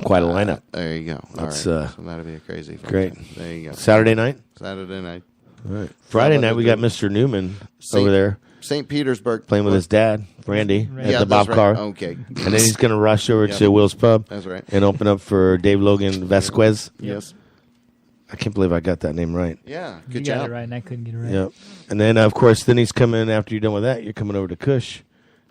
Quite a lineup. There you go. All right. So that'll be a crazy fun great. time. There you go. Saturday night? Saturday night. All right. Friday night, we got Mr. Newman over there. St. Petersburg. Playing with his dad, Randy, at the Bob that's Car. right. Okay. And then he's going to rush over to Will's Pub. That's right. And open up for Dave Logan Vasquez. Yes. I can't believe I got that name right. Yeah, You good got job. it right, and I couldn't get it right. Yep. And then, of course, then he's coming after you're done with that. You're coming over to Kush.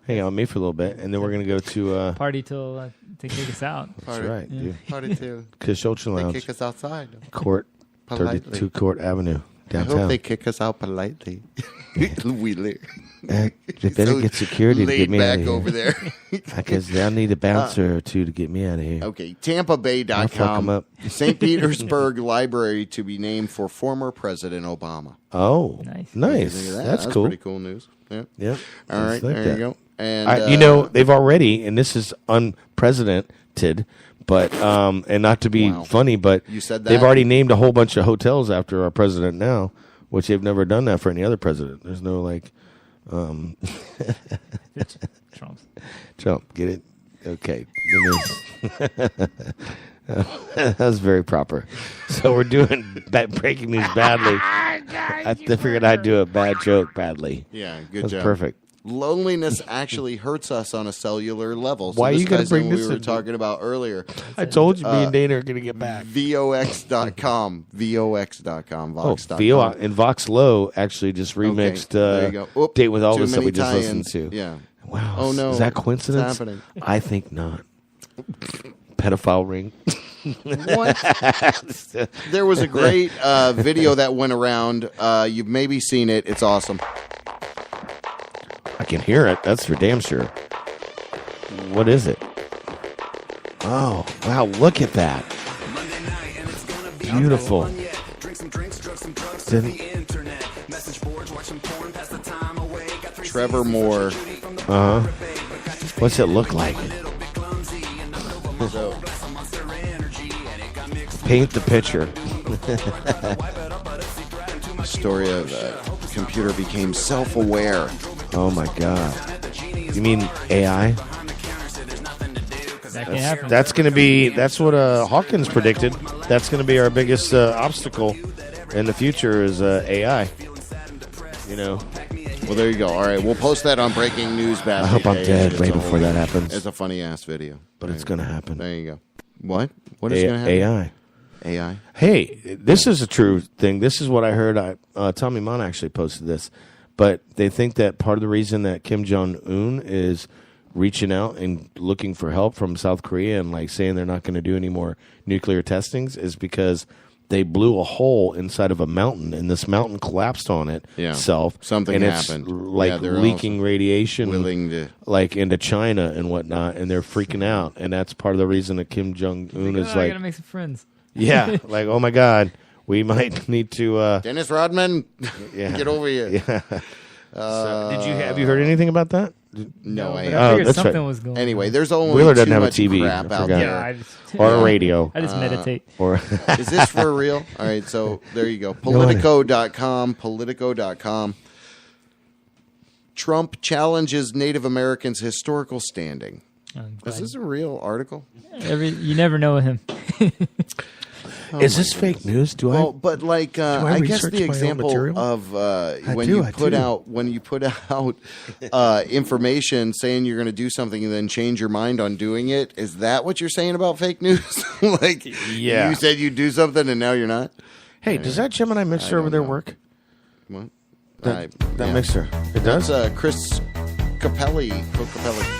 Hang out with me for a little bit. And then we're going to go to... Party till they kick us out. That's right, dude. Party too. Kush Ultra They Lounge. kick us outside. Court, Politely. 32 Court Avenue, I downtown. hope they kick us out politely. We live. They better get security to get me out of back here. over there. Because they'll need a bouncer or two to get me out of here. Okay, I'll fuck 'em TampaBay.com. up. St. Petersburg Library to be named for former President Obama. Oh, Nice. What do you nice. think of that? That's That's cool. pretty cool news. Yeah. Yep. All right, Just like there that. you go. And You know, they've already, and this is unprecedented, but and not to be Wow. funny, but You said they've that? already named a whole bunch of hotels after our president now, which they've never done that for any other president. There's no like, Trump's. Trump, get it? Okay. That was very proper. So we're doing breaking news badly. I figured I'd do a bad joke badly. yeah, good That's job. perfect. Loneliness actually hurts us on a cellular level. So Why this you gotta ties bring in what this we were in? talking about earlier. I told you me and Dana are going to get back. VOX.com. VOX.com. Oh, Vox.com. Vio and Vox Low actually just remixed there you go. Oop, Date with too Elvis that many we just listened tie-ins. to. Yeah. Wow. Oh, no. Is that What's coincidence? happening? I think not. Pedophile ring. What? There was a great video that went around. You've maybe seen it. It's awesome. I can hear it. That's for damn sure. What is it? Oh, wow. Look at that. Beautiful. Trevor Moore. Uh huh. What's it look like? So, Paint the picture. story of a computer became self-aware. Oh my God! You mean AI? That can't happen. That's going to be. That's what Hawkins predicted. That's going to be our biggest obstacle in the future is AI. You know. Well, there you go. All right, we'll post that on Breaking News Basket. I hope I'm page. dead It's way a before that happens. It's a funny ass video, But it's going to happen. There you go. What? What is going to happen? AI. Hey, this is a true thing. This is what I heard. Tommy Mon actually posted this, but they think that part of the reason that Kim Jong-un is reaching out and looking for help from South Korea and like saying they're not going to do any more nuclear testings is because they blew a hole inside of a mountain, and this mountain collapsed on itself. Something and happened. It's like they're leaking radiation, willing to like into China and whatnot, and they're freaking out. And that's part of the reason that Kim Jong Un is I like, gotta make some friends. yeah, like oh my God, we might need to. Dennis Rodman, get over here. Yeah. So, have you heard anything about that? No, I figured that's something right. was going Anyway, on. there's only Wheeler too doesn't have a much TV. crap I out forgot. there. Or a radio. I just meditate. Or Is this for real? All right, so there you go. Politico.com. Politico.com. Trump challenges Native Americans' historical standing. Is this a real article? You never know with him. is this fake news? But like, I guess research the my own example material? of when you put out information saying you're going to do something and then change your mind on doing it, is that what you're saying about fake news? Like, Yeah. you said you'd do something and now you're not? Hey, does that Gemini mixer over there work? What? That Yeah. mixer. It does? That's Chris Capelli.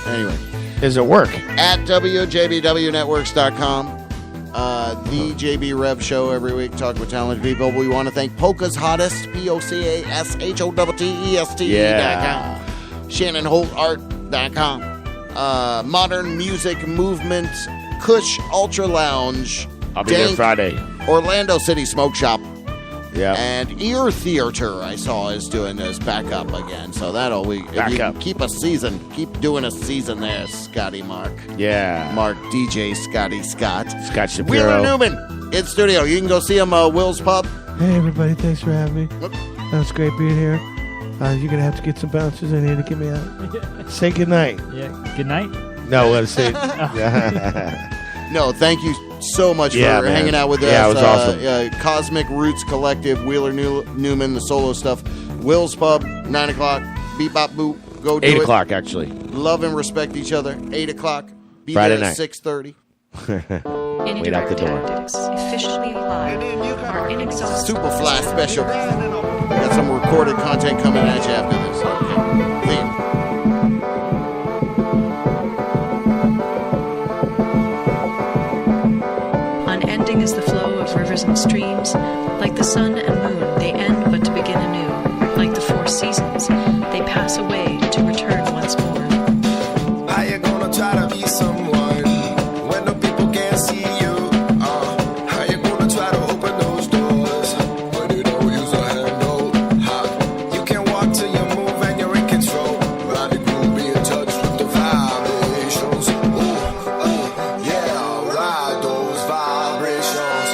Anyway. Does it work? At WJBWnetworks.com. The JB Rev Show every week, talking with talented people. We want to thank Polka's Hottest, POCASHOTTEST.com. ShannonHoltArt.com. Modern Music Movement, Kush Ultra Lounge. I'll be there Dank Friday. Orlando City Smoke Shop. Yeah. And Ear Theater, I saw, is doing this back up again. So that'll keep doing a season there, Scotty Mark. Yeah. Mark DJ Scotty Scott. Scott Shapiro. Wheeler Newman in studio. You can go see him, Will's Pub. Hey, everybody. Thanks for having me. That was great being here. You're going to have to get some bouncers in here to get me out. Say goodnight. Yeah. Good night. No, let's say. No, thank you so much for hanging out with us. Yeah, it was awesome. Cosmic Roots Collective, Wheeler Newman, the solo stuff. Will's Pub, 9 o'clock. Beep, bop, boop. Go do 8 it. o'clock, actually. Love and respect each other. 8 o'clock. Be Friday there night. at 6:30. Wait out the door. Officially live. Our inexhaustible Superfly Special. We got some recorded content coming at you after this. Okay. Theme. Unending is the flow of rivers and streams. Like the sun and moon, they end but to begin anew. Like the four seasons, they pass away to return once more. How you gonna try to be someone when the people can't see you? How you gonna try to open those doors when you don't use a handle? You can walk till you move and you're in control. Ride the groove, be in touch with the vibrations. Yeah, ride those vibrations.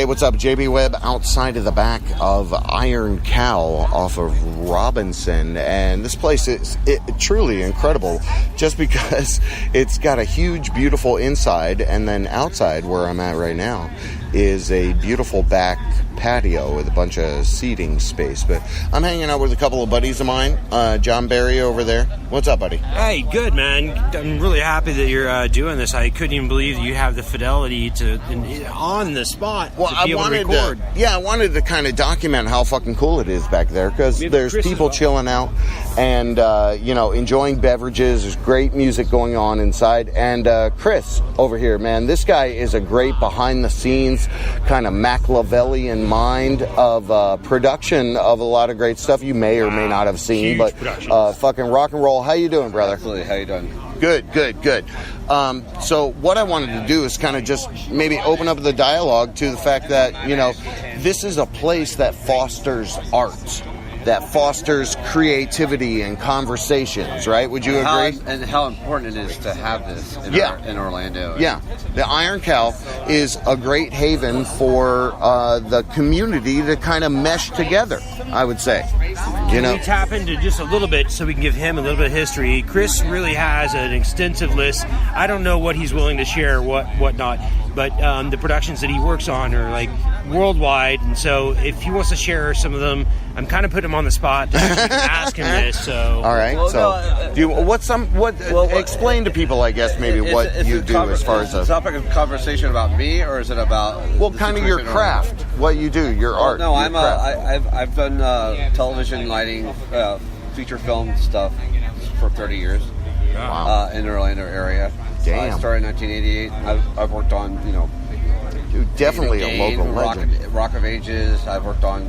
Hey, what's up? JB Webb outside of the back of Iron Cow off of Robinson. And this place is truly incredible just because it's got a huge, beautiful inside. And then outside, where I'm at right now, is a beautiful back patio with a bunch of seating space. But I'm hanging out with a couple of buddies of mine. John Barry over there. What's up, buddy? Hey, good, man. I'm really happy that you're doing this. I couldn't even believe that you have the fidelity to on the spot to be able to record. I wanted to kind of document how fucking cool it is back there because there's Chris people chilling out and enjoying beverages. There's great music going on inside. And Chris over here, man, this guy is a great behind the scenes kind of Machiavellian mind of production of a lot of great stuff you may or may not have seen. But fucking rock and roll. How you doing, brother? Absolutely. How you doing? Good. So what I wanted to do is kind of just maybe open up the dialogue to the fact that, this is a place that fosters art, that fosters creativity and conversations, right? Would you agree? And how important it is to have this in Orlando. Yeah. The Iron Cow is a great haven for the community to kind of mesh together, I would say. Can we tap into just a little bit so we can give him a little bit of history? Chris really has an extensive list. I don't know what he's willing to share, whatnot, but the productions that he works on are like worldwide, and so if he wants to share some of them, I'm kind of putting him on the spot to ask him this. So all right, explain to people, I guess, maybe what you do as far as a topic of conversation about me, or is it about kind of your craft, what you do, your art? No, I've done television, lighting, feature film stuff for 30 years. Wow. In the Orlando area. Damn. I started in 1988. I've worked on, definitely a local legend. Rock of Ages. I've worked on,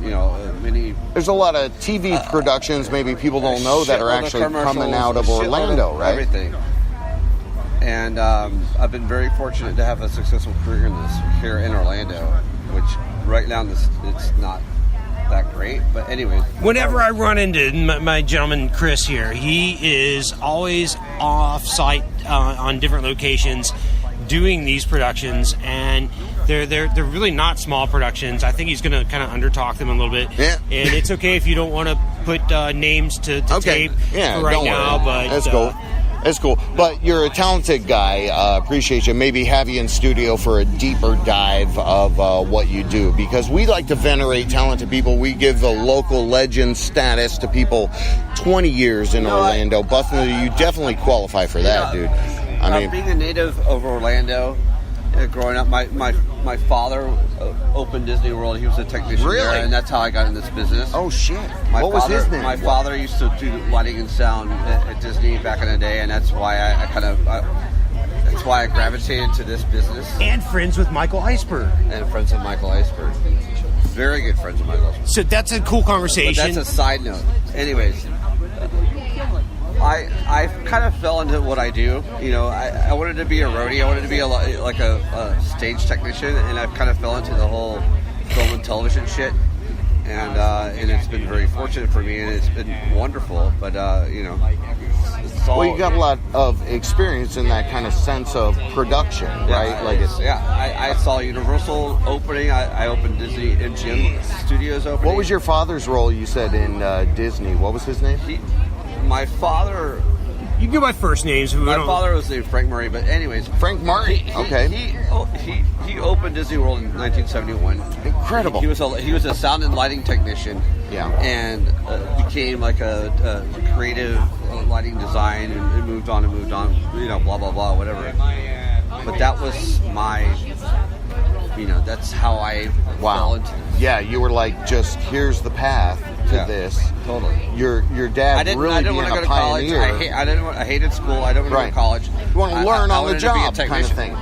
many. There's a lot of TV productions maybe people don't know that are actually coming out of Orlando, right? Everything. And I've been very fortunate to have a successful career here in Orlando, which right now it's not that great, but anyway. Whenever I run into my gentleman Chris here, he is always off-site on different locations doing these productions, and they're really not small productions. I think he's going to kind of undertalk them a little bit. Yeah. And it's okay if you don't want to put names to tape for right now, but that's cool. That's cool. But you're a talented guy. Appreciate you. Maybe have you in studio for a deeper dive of what you do. Because we like to venerate talented people. We give the local legend status to people 20 years in Orlando. Bustin', you definitely qualify for that, dude. I mean, being a native of Orlando, growing up, my father opened Disney World. He was a technician there, and that's how I got in this business. Oh, shit. What was his name? My father used to do lighting and sound at Disney back in the day, and that's why that's why I gravitated to this business. And friends with Michael Iceberg. Very good friends with Michael Iceberg. So that's a cool conversation. But that's a side note. Anyways, I kind of fell into what I do. I wanted to be a roadie. I wanted to be a stage technician, and I kind of fell into the whole film and television shit. And it's been very fortunate for me, and it's been wonderful. But it's all. Well, you got a lot of experience in that kind of sense of production, right? I saw Universal opening. I opened Disney MGM Studios opening. What was your father's role? You said in Disney. What was his name? My father. You can go by first names. My father was named Frank Murray, but anyways, Frank Murray. Okay. He opened Disney World in 1971. Incredible. He was a sound and lighting technician. Yeah. And became like a creative lighting design and moved on, blah blah blah, whatever. But that was my. That's how I fell into this. Yeah, you were like, just here's the path to this. Totally. Your dad really being a pioneer. I hated school. I didn't want to go to college. You want to learn on the job kind of thing.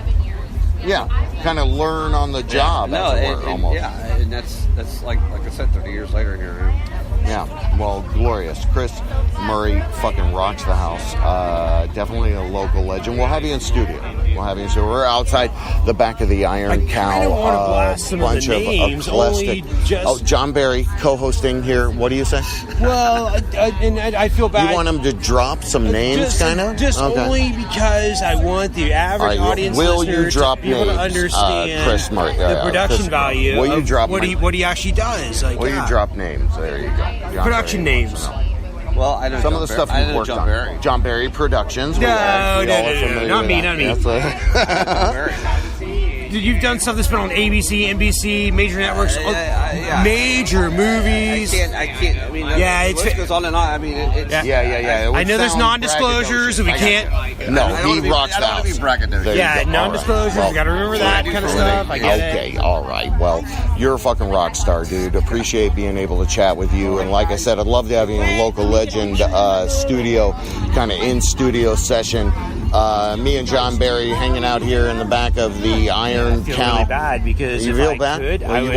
Yeah, kind of learn on the job. Almost. Yeah, and that's like I said, 30 years later here. Yeah, well, glorious. Chris Murray fucking rocks the house. Definitely a local legend. We'll have you in studio. We'll have you. So we're outside the back of the Iron Cow. I don't want to blast some bunch of the names. Only just. Oh, John Barry co-hosting here. What do you say? Well, and I feel bad. You want him to drop some names, kind of? Just only because I want the average audience listener to be able to understand Chris Mark, the production value will you of drop what he actually does. Like, will you drop names? There you go. Production names. Well, I know some of the stuff you've worked on. John Barry Productions. No, not me. You've done stuff that's been on ABC, NBC, major networks, major movies. I can't. I mean, the list goes on and on. I mean, it's I know there's non-disclosures, and we can't. No, he rocks the house. Non-disclosures. Well, You got to remember that kind of stuff. I get it. Okay, all right. Well, you're a fucking rock star, dude. Appreciate being able to chat with you. And like I said, I'd love to have you in a local legend studio, kind of in-studio session. Me and John Barry hanging out here in the back of the Iron I feel Cow. really bad because you if feel I bad? could, Well, I you would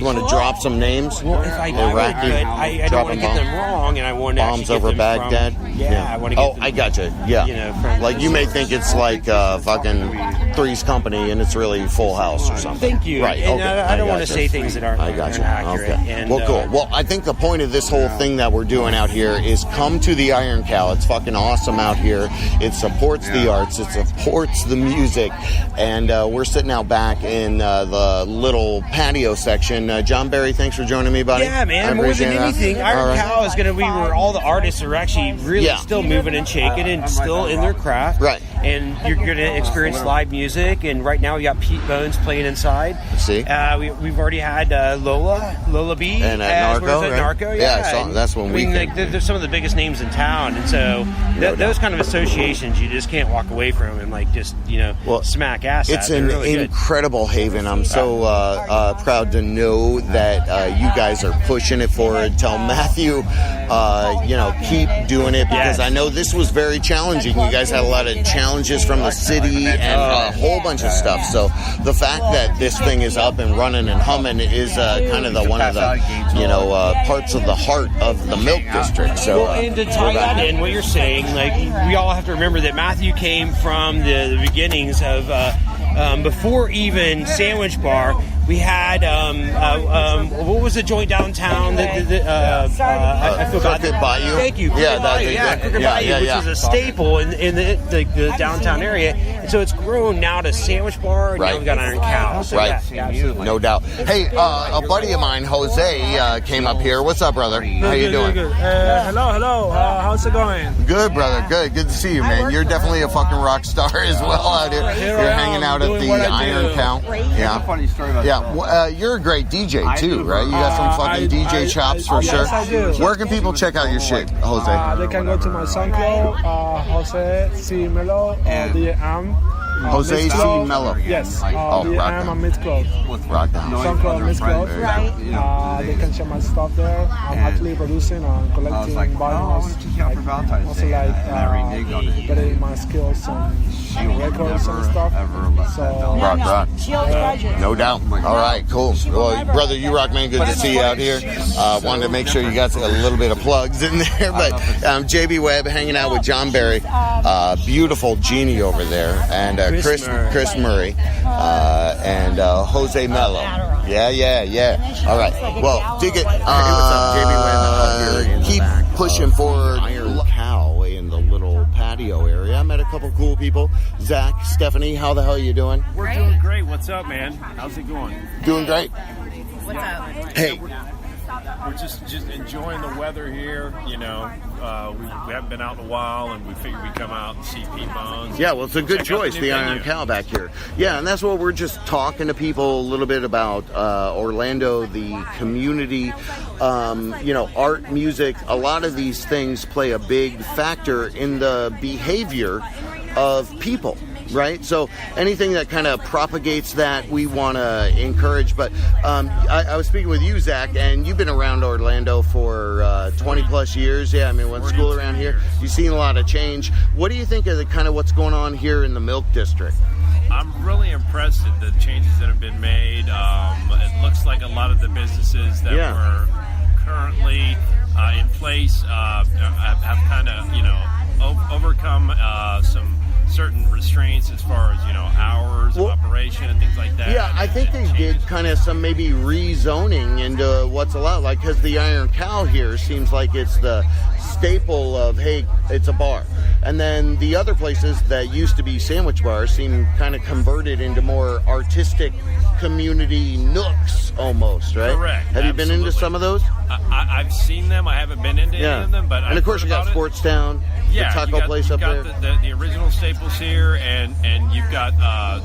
want to drop some names? Well, if I could, I don't want to get them wrong, and I want to bombs over Baghdad. I want to get them. I gotcha. Yeah, like you may think it's like fucking Three's Company, and it's really Full House or something. Thank you. Right. And okay. I don't want to say things that aren't accurate. Okay. And, well, cool. Well, I think the point of this whole thing that we're doing out here is come to the Iron Cow. It's fucking awesome out here. It supports the arts. It supports the music. And we're sitting out back in the little patio section. John Barry, thanks for joining me, buddy. Yeah, man. More than anything, Iron Cow is going to be where all the artists are actually really still moving and shaking and still in their craft. Right. And you're going to experience live music. And right now we got Pete Bones playing inside. See? We've already had Lola B. And at Narco, right? Narco, yeah. That's when there's some of the biggest names in town. And so those kind of associations you just can't walk away from and smack ass at. It's an incredible haven. I'm so proud to know that you guys are pushing it forward. Tell Matthew, keep doing it because I know this was very challenging. You guys had a lot of challenges from the city and a whole bunch of stuff. So the fact that this thing is up and running and humming is kind of one of the parts of the heart of the Milk District. So and to tie that in, what you're saying, we all have to remember that Matthew came from the beginnings of before even Sandwich Bar. We had what was the joint downtown? I feel bad. Crooked Bayou. Thank you. Crooked Bayou, which is a staple in the downtown area. And so it's grown now to Sandwich Bar. And now we've got Iron Cow. So absolutely. No doubt. Hey, a buddy of mine, Jose, came up here. What's up, brother? How you doing? Good. Hello. How's it going? Good, brother. Good to see you, man. You're definitely a fucking rock star as well out here. You're hanging out at the Iron Cow. Yeah. Funny story about that. You're a great DJ too, right? You got some fucking DJ chops for sure. Yes, I do. Where can people check out your shit, Jose? They can go to my SoundCloud, Jose C. Mello, DM. Jose C. Mello. Yes. DM and Mixcloud. Rock down. SoundCloud, Mixcloud. They can check my stuff there. I'm actually producing and collecting vinyls. Also getting my skills on records and stuff. So, rock. No doubt. All right, cool. Well, brother, you rock, man. Good to see you out here. Wanted to make sure you got a little bit of plugs in there. But JB Webb hanging out with John Barry. Beautiful Jeannie over there. And Chris Murray. And Jose Mello. Yeah. All right. Well, dig it. Keep pushing forward. Iron Cow in the little patio area. I met a couple cool people. Zach, Stephanie, how the hell are you doing? We're doing great. What's up, man? How's it going? Doing great. What's up? Hey. We're just enjoying the weather here. We haven't been out in a while, and we figured we'd come out and see Pete Bones. Yeah, well, it's a good choice, the Iron Cow back here. Yeah, and that's what we're just talking to people a little bit about Orlando, the community, art, music. A lot of these things play a big factor in the behavior of people. Right? So anything that kind of propagates that, we want to encourage. But I was speaking with you, Zach, and you've been around Orlando for 20 plus years. Yeah, I mean, went to school around here. You've seen a lot of change. What do you think of the kind of what's going on here in the Milk District? I'm really impressed at the changes that have been made. It looks like a lot of the businesses that were currently in place have kind of, overcome some certain restraints as far as hours of operation and things like that. Yeah, I think they did kind of some maybe rezoning into what's allowed, like because the Iron Cow here seems like it's the staple of, hey, it's a bar. And then the other places that used to be sandwich bars seem kind of converted into more artistic community nooks almost, right? Correct. Have you been into some of those? I've seen them. I haven't been into any of them, but and of course you got Sportstown, the taco place up there. The original staples here, and you've got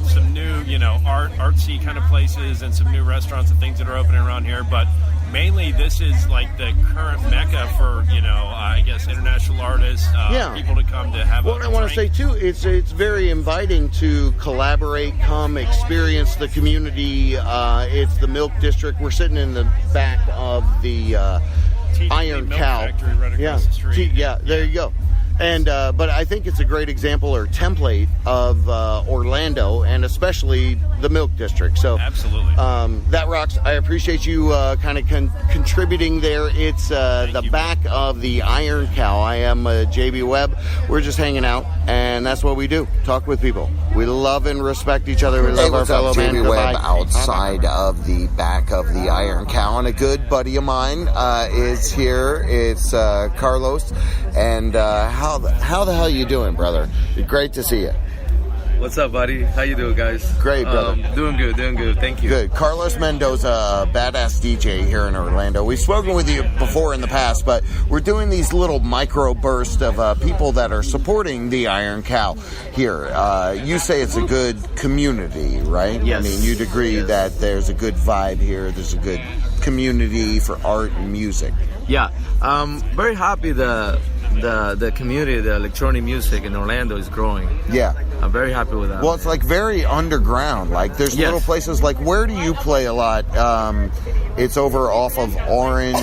some new, artsy kind of places and some new restaurants and things that are opening around here. But mainly, this is like the current mecca for I guess international artists, people to come to have. Well, I want to say too, it's very inviting to collaborate, come experience the community. It's the Milk District. We're sitting in the back of the Iron Cow. Factory right across the street. There you go. And but I think it's a great example or template of Orlando, and especially the Milk District. So absolutely, that rocks. I appreciate you kind of contributing there. It's the back of the Iron Cow. I am JB Webb. We're just hanging out, and that's what we do. Talk with people. We love and respect each other. We love our fellow man. JB Webb outside of the back of the Iron Cow, and a good buddy of mine is here. It's Carlos, and how the hell you doing, brother? Great to see you. What's up, buddy? How you doing, guys? Great, brother. Doing good. Thank you. Good. Carlos Mendoza, a badass DJ here in Orlando. We've spoken with you before in the past, but we're doing these little micro bursts of people that are supporting the Iron Cow here. You say it's a good community, right? Yes. I mean, you'd agree that there's a good vibe here. There's a good community for art and music. Yeah. I'm very happy the community, the electronic music in Orlando is growing. Yeah. I'm very happy with that. Well, it's like very underground. Like there's little places like, where do you play a lot? It's over off of Orange.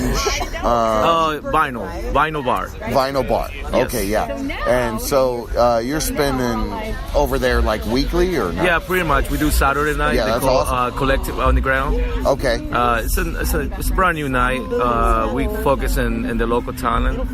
Vinyl Bar. Vinyl Bar. Yes. Okay, yeah. And so you're spending over there like weekly or not? Yeah, pretty much. We do Saturday night. Yeah, that's awesome. Collective on the ground. Okay. It's a brand new night. We focus in the local talent,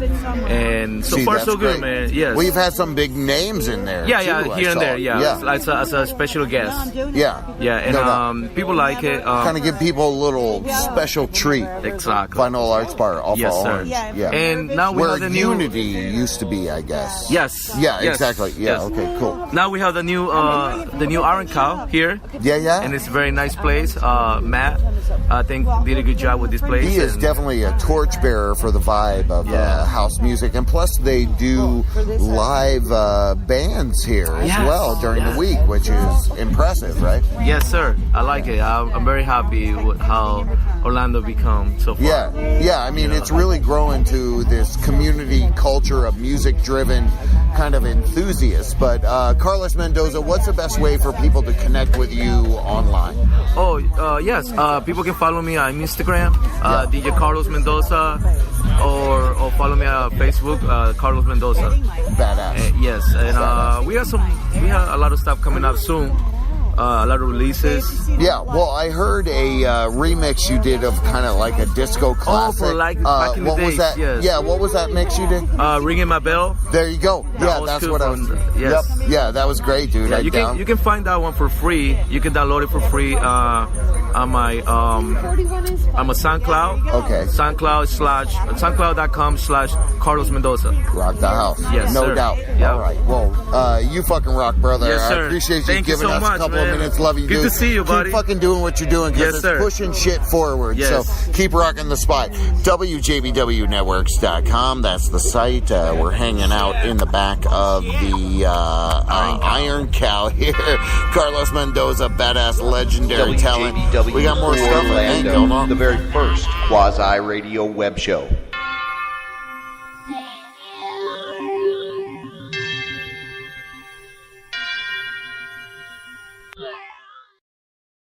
and so far so good, man. Yes. We've had some big names in there. Yeah, too, here and there. Yeah. As a special guest. Yeah. Yeah, and people like it. Kind of give people a little special treat. Exactly. Vinyl Arts Bar off of Orange. Yeah. And now we where have the new Unity used to be, I guess. Yes. Yeah, yes. exactly. Yeah. Yes. Okay. Cool. Now we have the new Iron Cow here. Yeah. And it's a very nice place. Matt, I think, did a good job with this place. He is definitely a torchbearer for the vibe of house music, and plus they do live bands here as well during the week, which is impressive, right? Yes, sir. I like it. I'm very happy with how Orlando become so far. Yeah. I mean, it's really growing to this community culture of music-driven kind of enthusiasts. But Carlos Mendoza, what's the best way for people to connect with you online? Yes. People can follow me on Instagram, DJ Carlos Mendoza, or follow me on Facebook, Carlos Mendoza. Badass. Yes, and we have a lot of stuff coming up soon. A lot of releases. Yeah, well, I heard a remix you did of kind of like a disco classic. Oh, for like back in the days, was that? Yes. Yeah, what was that mix you did? Ringing My Bell. There you go. Yeah, that's what I was. Yes. Yep. Yeah, that was great, dude. Yeah, you can find that one for free. You can download it for free on my SoundCloud. Okay. SoundCloud.com/Carlos Mendoza. Rock the house. Yes, no sir. doubt. Yep. All right. Well, you fucking rock, brother. Yes, sir. I appreciate you Thank giving you so us much, a couple man. of minutes. Love you, Good dude. to see you, buddy. Keep fucking doing what you're doing because Yes, sir. it's pushing shit forward. Yes. So keep rocking the spot. WJBWnetworks.com. That's the site. We're hanging out in the back of the Iron Cow here. Carlos Mendoza, badass legendary talent. We got more stuff. Orlando, the very first quasi-radio web show.